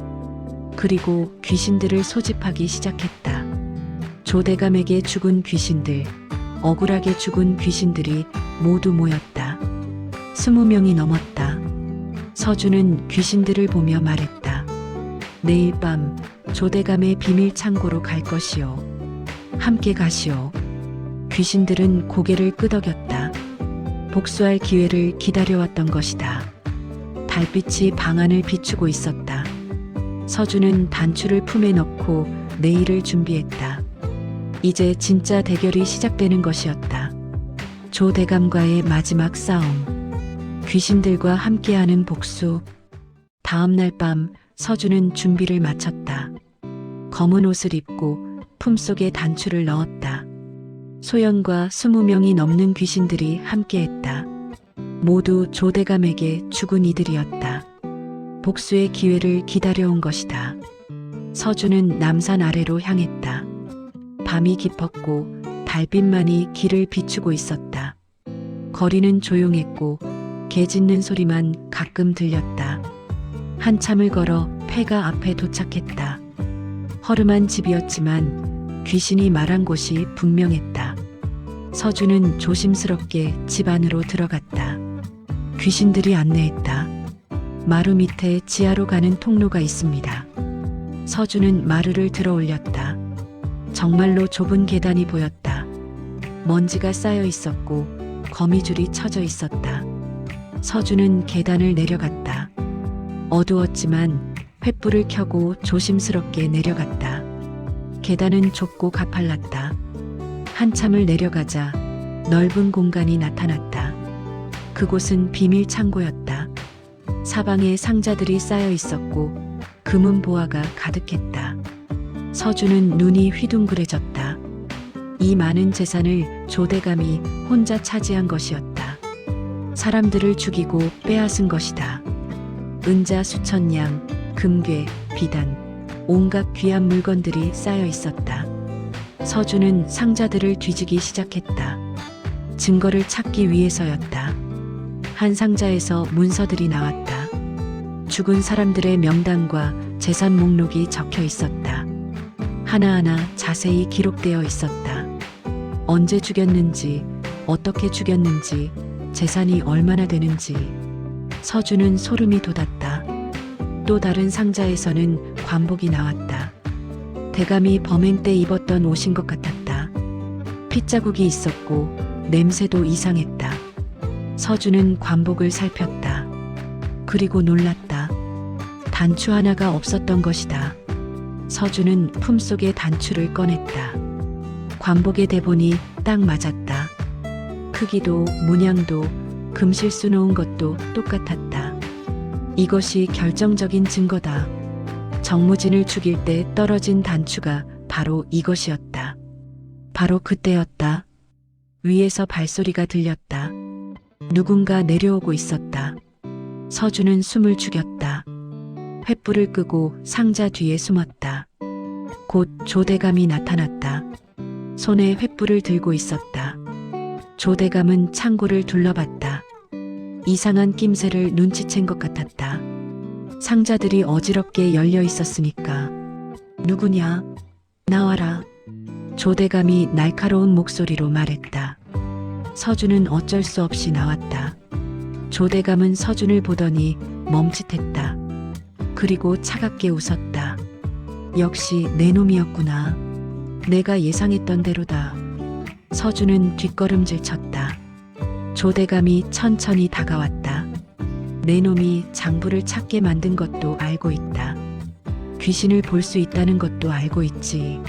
그리고 귀신들을 소집하기 시작했다. 조대감에게 죽은 귀신들, 억울하게 죽은 귀신들이 모두 모였다. 20명이 넘었다. 서준은 귀신들을 보며 말했다. 내일 밤 조대감의 비밀 창고로 갈 것이오. 함께 가시오. 귀신들은 고개를 끄덕였다. 복수할 기회를 기다려왔던 것이다. 달빛이 방 안을 비추고 있었다. 서준은 단추를 품에 넣고 내일을 준비했다. 이제 진짜 대결이 시작되는 것이었다. 조대감과의 마지막 싸움. 귀신들과 함께하는 복수. 다음 날 밤 서준은 준비를 마쳤다. 검은 옷을 입고 품속에 단추를 넣었다. 소연과 20명이 넘는 귀신들이 함께했다. 모두 조대감에게 죽은 이들이었다. 복수의 기회를 기다려온 것이다. 서준은 남산 아래로 향했다. 밤이 깊었고 달빛만이 길을 비추고 있었다. 거리는 조용했고 개 짖는 소리만 가끔 들렸다. 한참을 걸어 폐가 앞에 도착했다. 허름한 집이었지만 귀신이 말한 곳이 분명했다. 서준은 조심스럽게 집 안으로 들어갔다. 귀신들이 안내했다. 마루 밑에 지하로 가는 통로가 있습니다. 서준은 마루를 들어 올렸다. 정말로 좁은 계단이 보였다. 먼지가 쌓여 있었고 거미줄이 쳐져 있었다. 서준은 계단을 내려갔다. 어두웠지만 횃불을 켜고 조심스럽게 내려갔다. 계단은 좁고 가팔랐다. 한참을 내려가자 넓은 공간이 나타났다. 그곳은 비밀 창고였다. 사방에 상자들이 쌓여 있었고 금은 보화가 가득했다. 서준은 눈이 휘둥그레졌다. 이 많은 재산을 조대감이 혼자 차지한 것이었다. 사람들을 죽이고 빼앗은 것이다. 은자 수천 양, 금괴, 비단, 온갖 귀한 물건들이 쌓여 있었다. 서준은 상자들을 뒤지기 시작했다. 증거를 찾기 위해서였다. 한 상자에서 문서들이 나왔다. 죽은 사람들의 명단과 재산 목록이 적혀 있었다. 하나하나 자세히 기록되어 있었다. 언제 죽였는지, 어떻게 죽였는지, 재산이 얼마나 되는지. 서준은 소름이 돋았다. 또 다른 상자에서는 관복이 나왔다. 대감이 범행 때 입었던 옷인 것 같았다. 핏자국이 있었고 냄새도 이상했다. 서준은 관복을 살폈다. 그리고 놀랐다. 단추 하나가 없었던 것이다. 서준은 품속에 단추를 꺼냈다. 관복의 대본이 딱 맞았다. 크기도 문양도 금실수 놓은 것도 똑같았다. 이것이 결정적인 증거다. 정무진을 죽일 때 떨어진 단추가 바로 이것이었다. 바로 그때였다. 위에서 발소리가 들렸다. 누군가 내려오고 있었다. 서준은 숨을 죽였다. 횃불을 끄고 상자 뒤에 숨었다. 곧 조대감이 나타났다. 손에 횃불을 들고 있었다. 조대감은 창고를 둘러봤다. 이상한 낌새를 눈치챈 것 같았다. 상자들이 어지럽게 열려 있었으니까. 누구냐? 나와라. 조대감이 날카로운 목소리로 말했다. 서준은 어쩔 수 없이 나왔다. 조대감은 서준을 보더니 멈칫했다. 그리고 차갑게 웃었다. 역시 내 놈이었구나. 내가 예상했던 대로다. 서준은 뒷걸음질 쳤다. 조대감이 천천히 다가왔다. 내 놈이 장부를 찾게 만든 것도 알고 있다. 귀신을 볼 수 있다는 것도 알고 있지.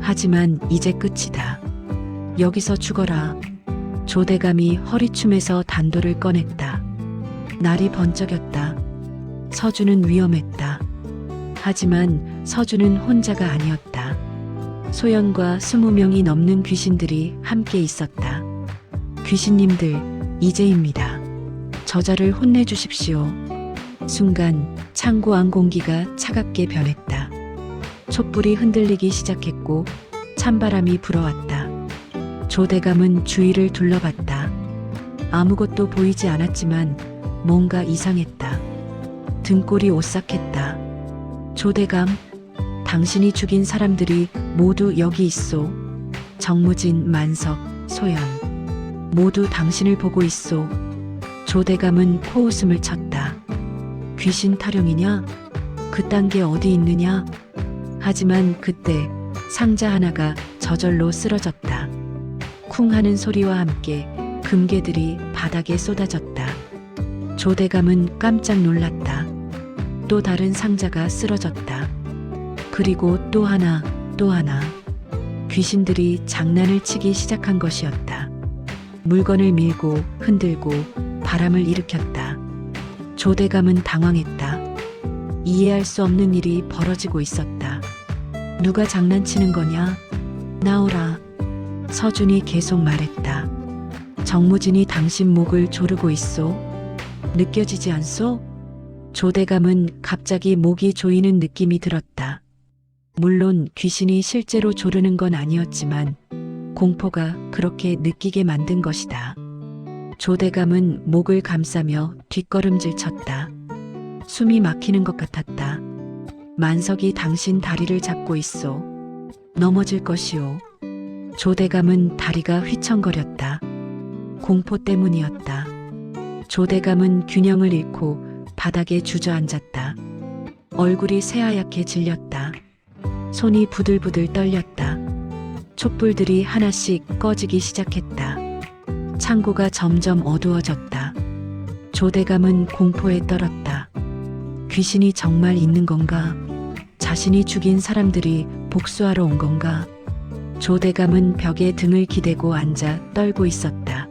하지만 이제 끝이다. 여기서 죽어라. 조대감이 허리춤에서 단도를 꺼냈다. 날이 번쩍였다. 서준은 위험했다. 하지만 서준은 혼자가 아니었다. 소연과 20명이 넘는 귀신들이 함께 있었다. 귀신님들, 이제입니다. 저자를 혼내주십시오. 순간 창고 안 공기가 차갑게 변했다. 촛불이 흔들리기 시작했고 찬바람이 불어왔다. 조대감은 주위를 둘러봤다. 아무것도 보이지 않았지만 뭔가 이상했다. 등골이 오싹했다. 조대감, 당신이 죽인 사람들이 모두 여기 있소. 정무진, 만석, 소연. 모두 당신을 보고 있소. 조대감은 코웃음을 쳤다. 귀신 타령이냐? 그딴 게 어디 있느냐? 하지만 그때 상자 하나가 저절로 쓰러졌다. 쿵 하는 소리와 함께 금괴들이 바닥에 쏟아졌다. 조대감은 깜짝 놀랐다. 또 다른 상자가 쓰러졌다. 그리고 또 하나, 또 하나. 귀신들이 장난을 치기 시작한 것이었다. 물건을 밀고 흔들고 바람을 일으켰다. 조대감은 당황했다. 이해할 수 없는 일이 벌어지고 있었다. 누가 장난치는 거냐? 나오라. 서준이 계속 말했다. 정무진이 당신 목을 조르고 있소. 느껴지지 않소? 조대감은 갑자기 목이 조이는 느낌이 들었다. 물론 귀신이 실제로 조르는 건 아니었지만 공포가 그렇게 느끼게 만든 것이다. 조대감은 목을 감싸며 뒷걸음질 쳤다. 숨이 막히는 것 같았다. 만석이 당신 다리를 잡고 있어. 넘어질 것이오. 조대감은 다리가 휘청거렸다. 공포 때문이었다. 조대감은 균형을 잃고 바닥에 주저앉았다. 얼굴이 새하얗게 질렸다. 손이 부들부들 떨렸다. 촛불들이 하나씩 꺼지기 시작했다. 창고가 점점 어두워졌다. 조대감은 공포에 떨었다. 귀신이 정말 있는 건가? 자신이 죽인 사람들이 복수하러 온 건가? 조대감은 벽에 등을 기대고 앉아 떨고 있었다.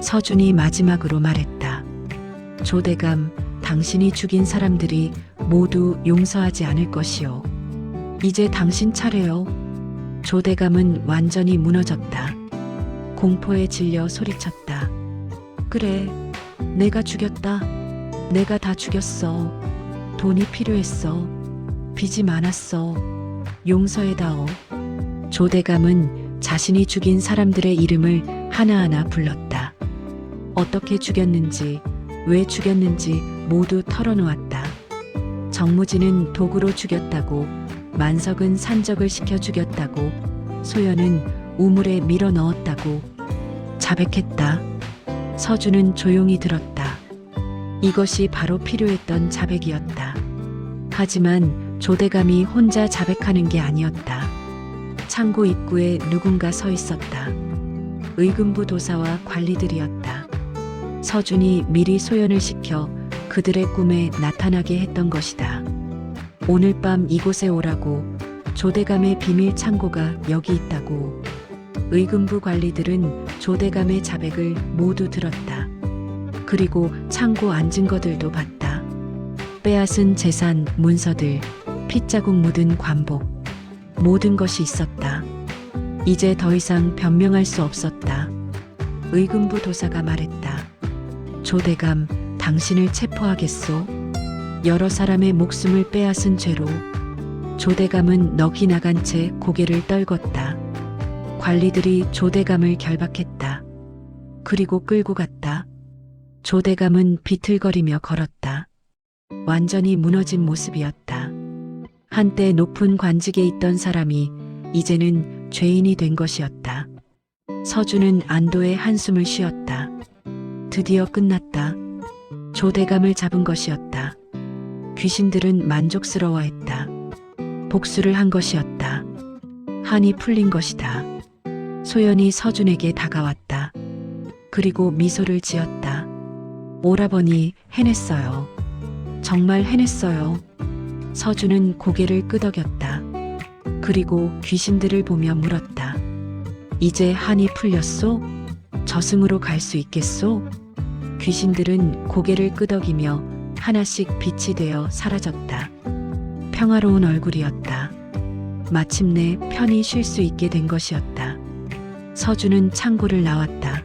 서준이 마지막으로 말했다. 조대감, 당신이 죽인 사람들이 모두 용서하지 않을 것이오. 이제 당신 차례요. 조대감은 완전히 무너졌다. 공포에 질려 소리쳤다. 그래, 내가 죽였다. 내가 다 죽였어. 돈이 필요했어. 빚이 많았어. 용서해다오. 조대감은 자신이 죽인 사람들의 이름을 하나하나 불렀다. 어떻게 죽였는지, 왜 죽였는지 모두 털어놓았다. 정무진은 도구로 죽였다고, 만석은 산적을 시켜 죽였다고, 소연은 우물에 밀어 넣었다고. 자백했다. 서준은 조용히 들었다. 이것이 바로 필요했던 자백이었다. 하지만 조대감이 혼자 자백하는 게 아니었다. 창고 입구에 누군가 서 있었다. 의금부 도사와 관리들이었다. 서준이 미리 소연을 시켜 그들의 꿈에 나타나게 했던 것이다. 오늘 밤 이곳에 오라고. 조대감의 비밀 창고가 여기 있다고. 의금부 관리들은 조대감의 자백을 모두 들었다. 그리고 창고 안 증거들도 봤다. 빼앗은 재산, 문서들, 핏자국 묻은 관복. 모든 것이 있었다. 이제 더 이상 변명할 수 없었다. 의금부 도사가 말했다. 조대감, 당신을 체포하겠소. 여러 사람의 목숨을 빼앗은 죄로. 조대감은 넋이 나간 채 고개를 떨궜다. 관리들이 조대감을 결박했다. 그리고 끌고 갔다. 조대감은 비틀거리며 걸었다. 완전히 무너진 모습이었다. 한때 높은 관직에 있던 사람이 이제는 죄인이 된 것이었다. 서준은 안도의 한숨을 쉬었다. 드디어 끝났다. 조대감을 잡은 것이었다. 귀신들은 만족스러워했다. 복수를 한 것이었다. 한이 풀린 것이다. 소연이 서준에게 다가왔다. 그리고 미소를 지었다. 오라버니, 해냈어요. 정말 해냈어요. 서준은 고개를 끄덕였다. 그리고 귀신들을 보며 물었다. 이제 한이 풀렸소? 저승으로 갈 수 있겠소? 귀신들은 고개를 끄덕이며 하나씩 빛이 되어 사라졌다. 평화로운 얼굴이었다. 마침내 편히 쉴 수 있게 된 것이었다. 서준은 창고를 나왔다.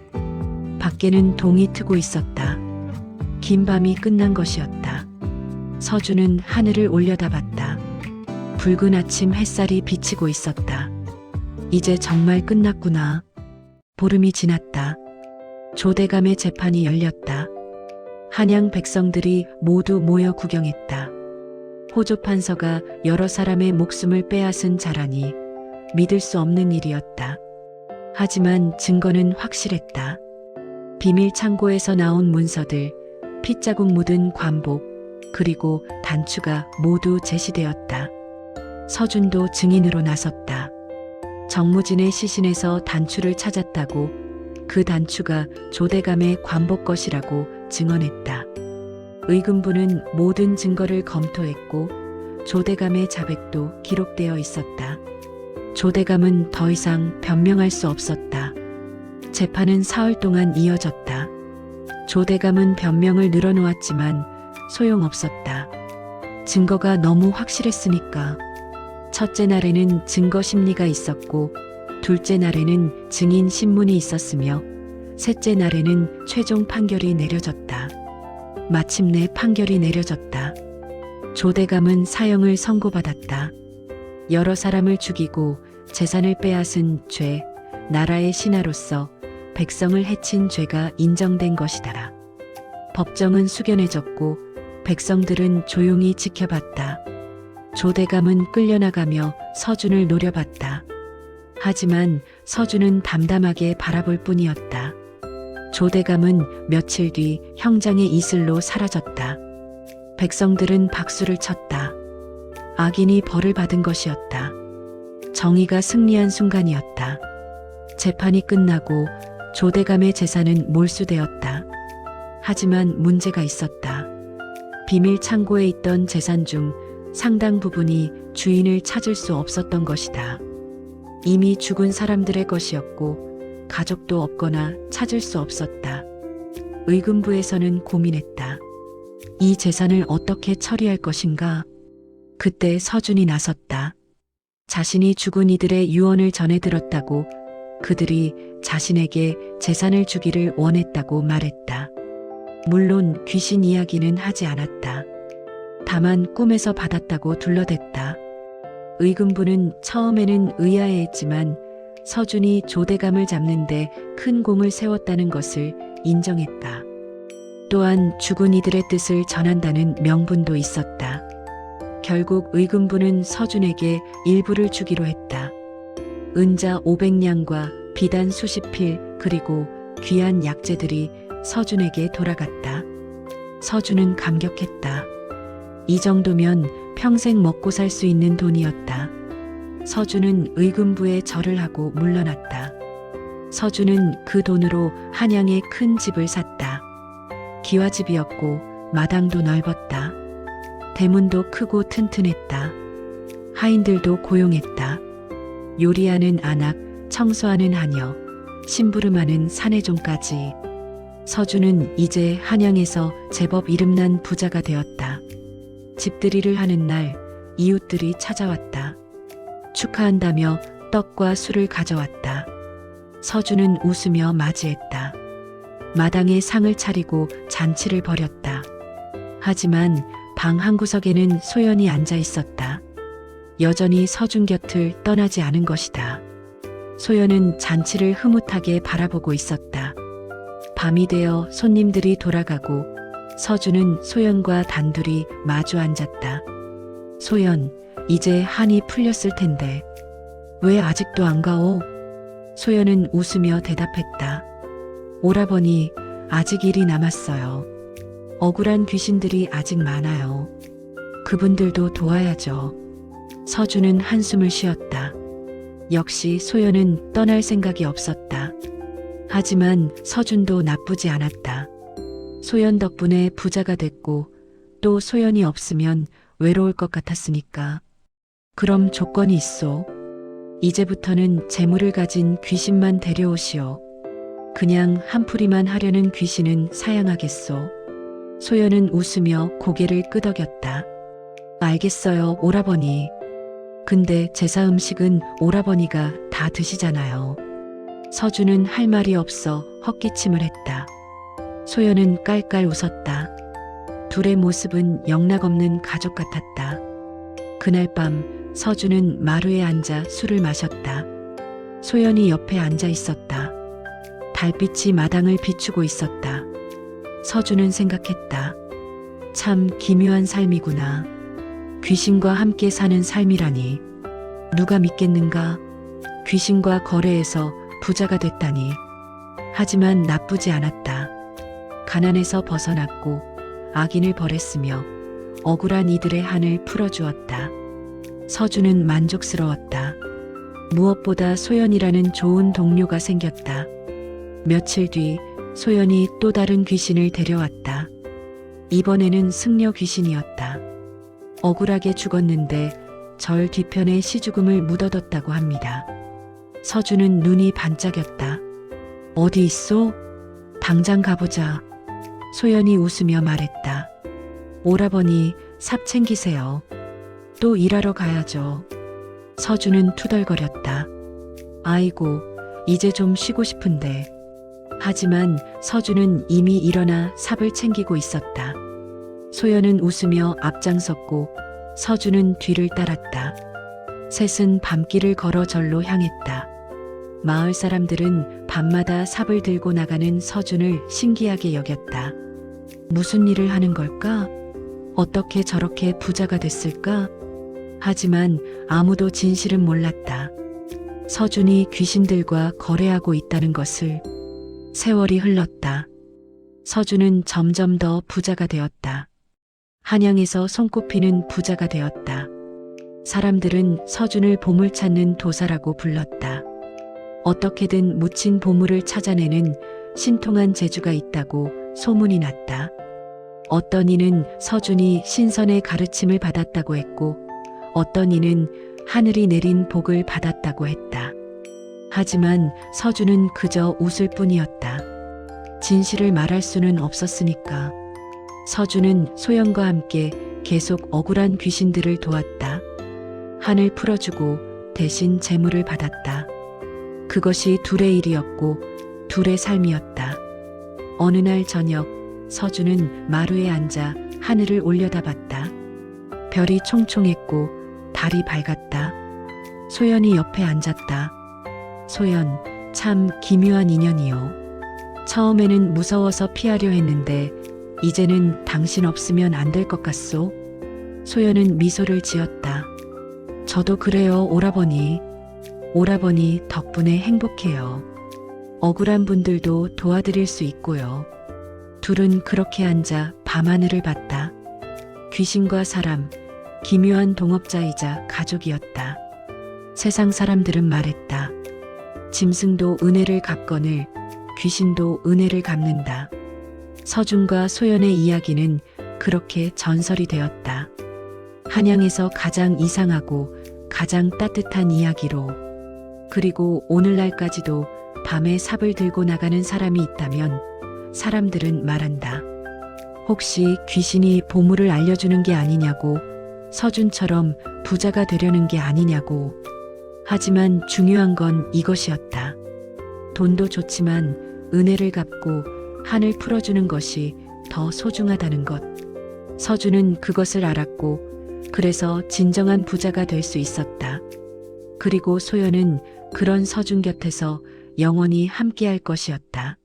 밖에는 동이 트고 있었다. 긴 밤이 끝난 것이었다. 서준은 하늘을 올려다봤다. 붉은 아침 햇살이 비치고 있었다. 이제 정말 끝났구나. 보름이 지났다. 조대감의 재판이 열렸다. 한양 백성들이 모두 모여 구경했다. 호조 판서가 여러 사람의 목숨을 빼앗은 자라니 믿을 수 없는 일이었다. 하지만 증거는 확실했다. 비밀 창고에서 나온 문서들, 핏자국 묻은 관복, 그리고 단추가 모두 제시되었다. 서준도 증인으로 나섰다. 정무진의 시신에서 단추를 찾았다고, 그 단추가 조대감의 관복 것이라고 증언했다. 의금부는 모든 증거를 검토했고 조대감의 자백도 기록되어 있었다. 조대감은 더 이상 변명할 수 없었다. 재판은 사흘 동안 이어졌다. 조대감은 변명을 늘어놓았지만 소용없었다. 증거가 너무 확실했으니까. 첫째 날에는 증거 심리가 있었고, 둘째 날에는 증인 신문이 있었으며, 셋째 날에는 최종 판결이 내려졌다. 마침내 판결이 내려졌다. 조대감은 사형을 선고받았다. 여러 사람을 죽이고 재산을 빼앗은 죄, 나라의 신하로서 백성을 해친 죄가 인정된 것이다. 법정은 숙연해졌고 백성들은 조용히 지켜봤다. 조대감은 끌려나가며 서준을 노려봤다. 하지만 서준은 담담하게 바라볼 뿐이었다. 조대감은 며칠 뒤 형장의 이슬로 사라졌다. 백성들은 박수를 쳤다. 악인이 벌을 받은 것이었다. 정의가 승리한 순간이었다. 재판이 끝나고 조대감의 재산은 몰수되었다. 하지만 문제가 있었다. 비밀 창고에 있던 재산 중 상당 부분이 주인을 찾을 수 없었던 것이다. 이미 죽은 사람들의 것이었고 가족도 없거나 찾을 수 없었다. 의금부에서는 고민했다. 이 재산을 어떻게 처리할 것인가? 그때 서준이 나섰다. 자신이 죽은 이들의 유언을 전해 들었다고, 그들이 자신에게 재산을 주기를 원했다고 말했다. 물론 귀신 이야기는 하지 않았다. 다만 꿈에서 받았다고 둘러댔다. 의금부는 처음에는 의아해했지만 서준이 조대감을 잡는데 큰 공을 세웠다는 것을 인정했다. 또한 죽은 이들의 뜻을 전한다는 명분도 있었다. 결국 의금부는 서준에게 일부를 주기로 했다. 은자 500냥과 비단 수십 필, 그리고 귀한 약재들이 서준에게 돌아갔다. 서준은 감격했다. 이 정도면 평생 먹고 살 수 있는 돈이었다. 서준은 의금부에 절을 하고 물러났다. 서준은 그 돈으로 한양에 큰 집을 샀다. 기와집이었고 마당도 넓었다. 대문도 크고 튼튼했다. 하인들도 고용했다. 요리하는 아낙, 청소하는 하녀, 심부름하는 사내종까지. 서준은 이제 한양에서 제법 이름난 부자가 되었다. 집들이를 하는 날 이웃들이 찾아왔다. 축하한다며 떡과 술을 가져왔다. 서준은 웃으며 맞이했다. 마당에 상을 차리고 잔치를 벌였다. 하지만 방 한구석에는 소연이 앉아 있었다. 여전히 서준 곁을 떠나지 않은 것이다. 소연은 잔치를 흐뭇하게 바라보고 있었다. 밤이 되어 손님들이 돌아가고 서준은 소연과 단둘이 마주 앉았다. 소연, 이제 한이 풀렸을 텐데 왜 아직도 안 가오? 소연은 웃으며 대답했다. 오라버니, 아직 일이 남았어요. 억울한 귀신들이 아직 많아요. 그분들도 도와야죠. 서준은 한숨을 쉬었다. 역시 소연은 떠날 생각이 없었다. 하지만 서준도 나쁘지 않았다. 소연 덕분에 부자가 됐고 또 소연이 없으면 외로울 것 같았으니까. 그럼 조건이 있어. 이제부터는 재물을 가진 귀신만 데려오시오. 그냥 한풀이만 하려는 귀신은 사양하겠소. 소연은 웃으며 고개를 끄덕였다. 알겠어요, 오라버니. 근데 제사 음식은 오라버니가 다 드시잖아요. 서준은 할 말이 없어 헛기침을 했다. 소연은 깔깔 웃었다. 둘의 모습은 영락없는 가족 같았다. 그날 밤 서준은 마루에 앉아 술을 마셨다. 소연이 옆에 앉아 있었다. 달빛이 마당을 비추고 있었다. 서준은 생각했다. 참 기묘한 삶이구나. 귀신과 함께 사는 삶이라니. 누가 믿겠는가? 귀신과 거래해서 부자가 됐다니. 하지만 나쁘지 않았다. 가난에서 벗어났고 악인을 벌했으며 억울한 이들의 한을 풀어주었다. 서준은 만족스러웠다. 무엇보다 소연이라는 좋은 동료가 생겼다. 며칠 뒤 소연이 또 다른 귀신을 데려왔다. 이번에는 승려 귀신이었다. 억울하게 죽었는데 절 뒤편에 시죽음을 묻어뒀다고 합니다. 서준은 눈이 반짝였다. 어디 있소? 당장 가보자. 소연이 웃으며 말했다. 오라버니, 삽 챙기세요. 또 일하러 가야죠. 서준은 투덜거렸다. 아이고, 이제 좀 쉬고 싶은데. 하지만 서준은 이미 일어나 삽을 챙기고 있었다. 소연은 웃으며 앞장섰고 서준은 뒤를 따랐다. 셋은 밤길을 걸어 절로 향했다. 마을 사람들은 밤마다 삽을 들고 나가는 서준을 신기하게 여겼다. 무슨 일을 하는 걸까? 어떻게 저렇게 부자가 됐을까? 하지만 아무도 진실은 몰랐다. 서준이 귀신들과 거래하고 있다는 것을. 세월이 흘렀다. 서준은 점점 더 부자가 되었다. 한양에서 손꼽히는 부자가 되었다. 사람들은 서준을 보물 찾는 도사라고 불렀다. 어떻게든 묻힌 보물을 찾아내는 신통한 재주가 있다고 소문이 났다. 어떤 이는 서준이 신선의 가르침을 받았다고 했고 어떤 이는 하늘이 내린 복을 받았다고 했다. 하지만 서준은 그저 웃을 뿐이었다. 진실을 말할 수는 없었으니까. 서준은 소연과 함께 계속 억울한 귀신들을 도왔다. 한을 풀어주고 대신 재물을 받았다. 그것이 둘의 일이었고 둘의 삶이었다. 어느 날 저녁 서준은 마루에 앉아 하늘을 올려다봤다. 별이 총총했고 달이 밝았다. 소연이 옆에 앉았다. 소연, 참 기묘한 인연이요. 처음에는 무서워서 피하려 했는데 이제는 당신 없으면 안 될 것 같소. 소연은 미소를 지었다. 저도 그래요, 오라버니. 오라버니 덕분에 행복해요. 억울한 분들도 도와드릴 수 있고요. 둘은 그렇게 앉아 밤하늘을 봤다. 귀신과 사람, 기묘한 동업자이자 가족이었다. 세상 사람들은 말했다. 짐승도 은혜를 갚거늘 귀신도 은혜를 갚는다. 서준과 소연의 이야기는 그렇게 전설이 되었다. 한양에서 가장 이상하고 가장 따뜻한 이야기로. 그리고 오늘날까지도 밤에 삽을 들고 나가는 사람이 있다면 사람들은 말한다. 혹시 귀신이 보물을 알려주는 게 아니냐고, 서준처럼 부자가 되려는 게 아니냐고. 하지만 중요한 건 이것이었다. 돈도 좋지만 은혜를 갚고 한을 풀어주는 것이 더 소중하다는 것. 서준은 그것을 알았고 그래서 진정한 부자가 될 수 있었다. 그리고 소연은 그런 서준 곁에서 영원히 함께할 것이었다.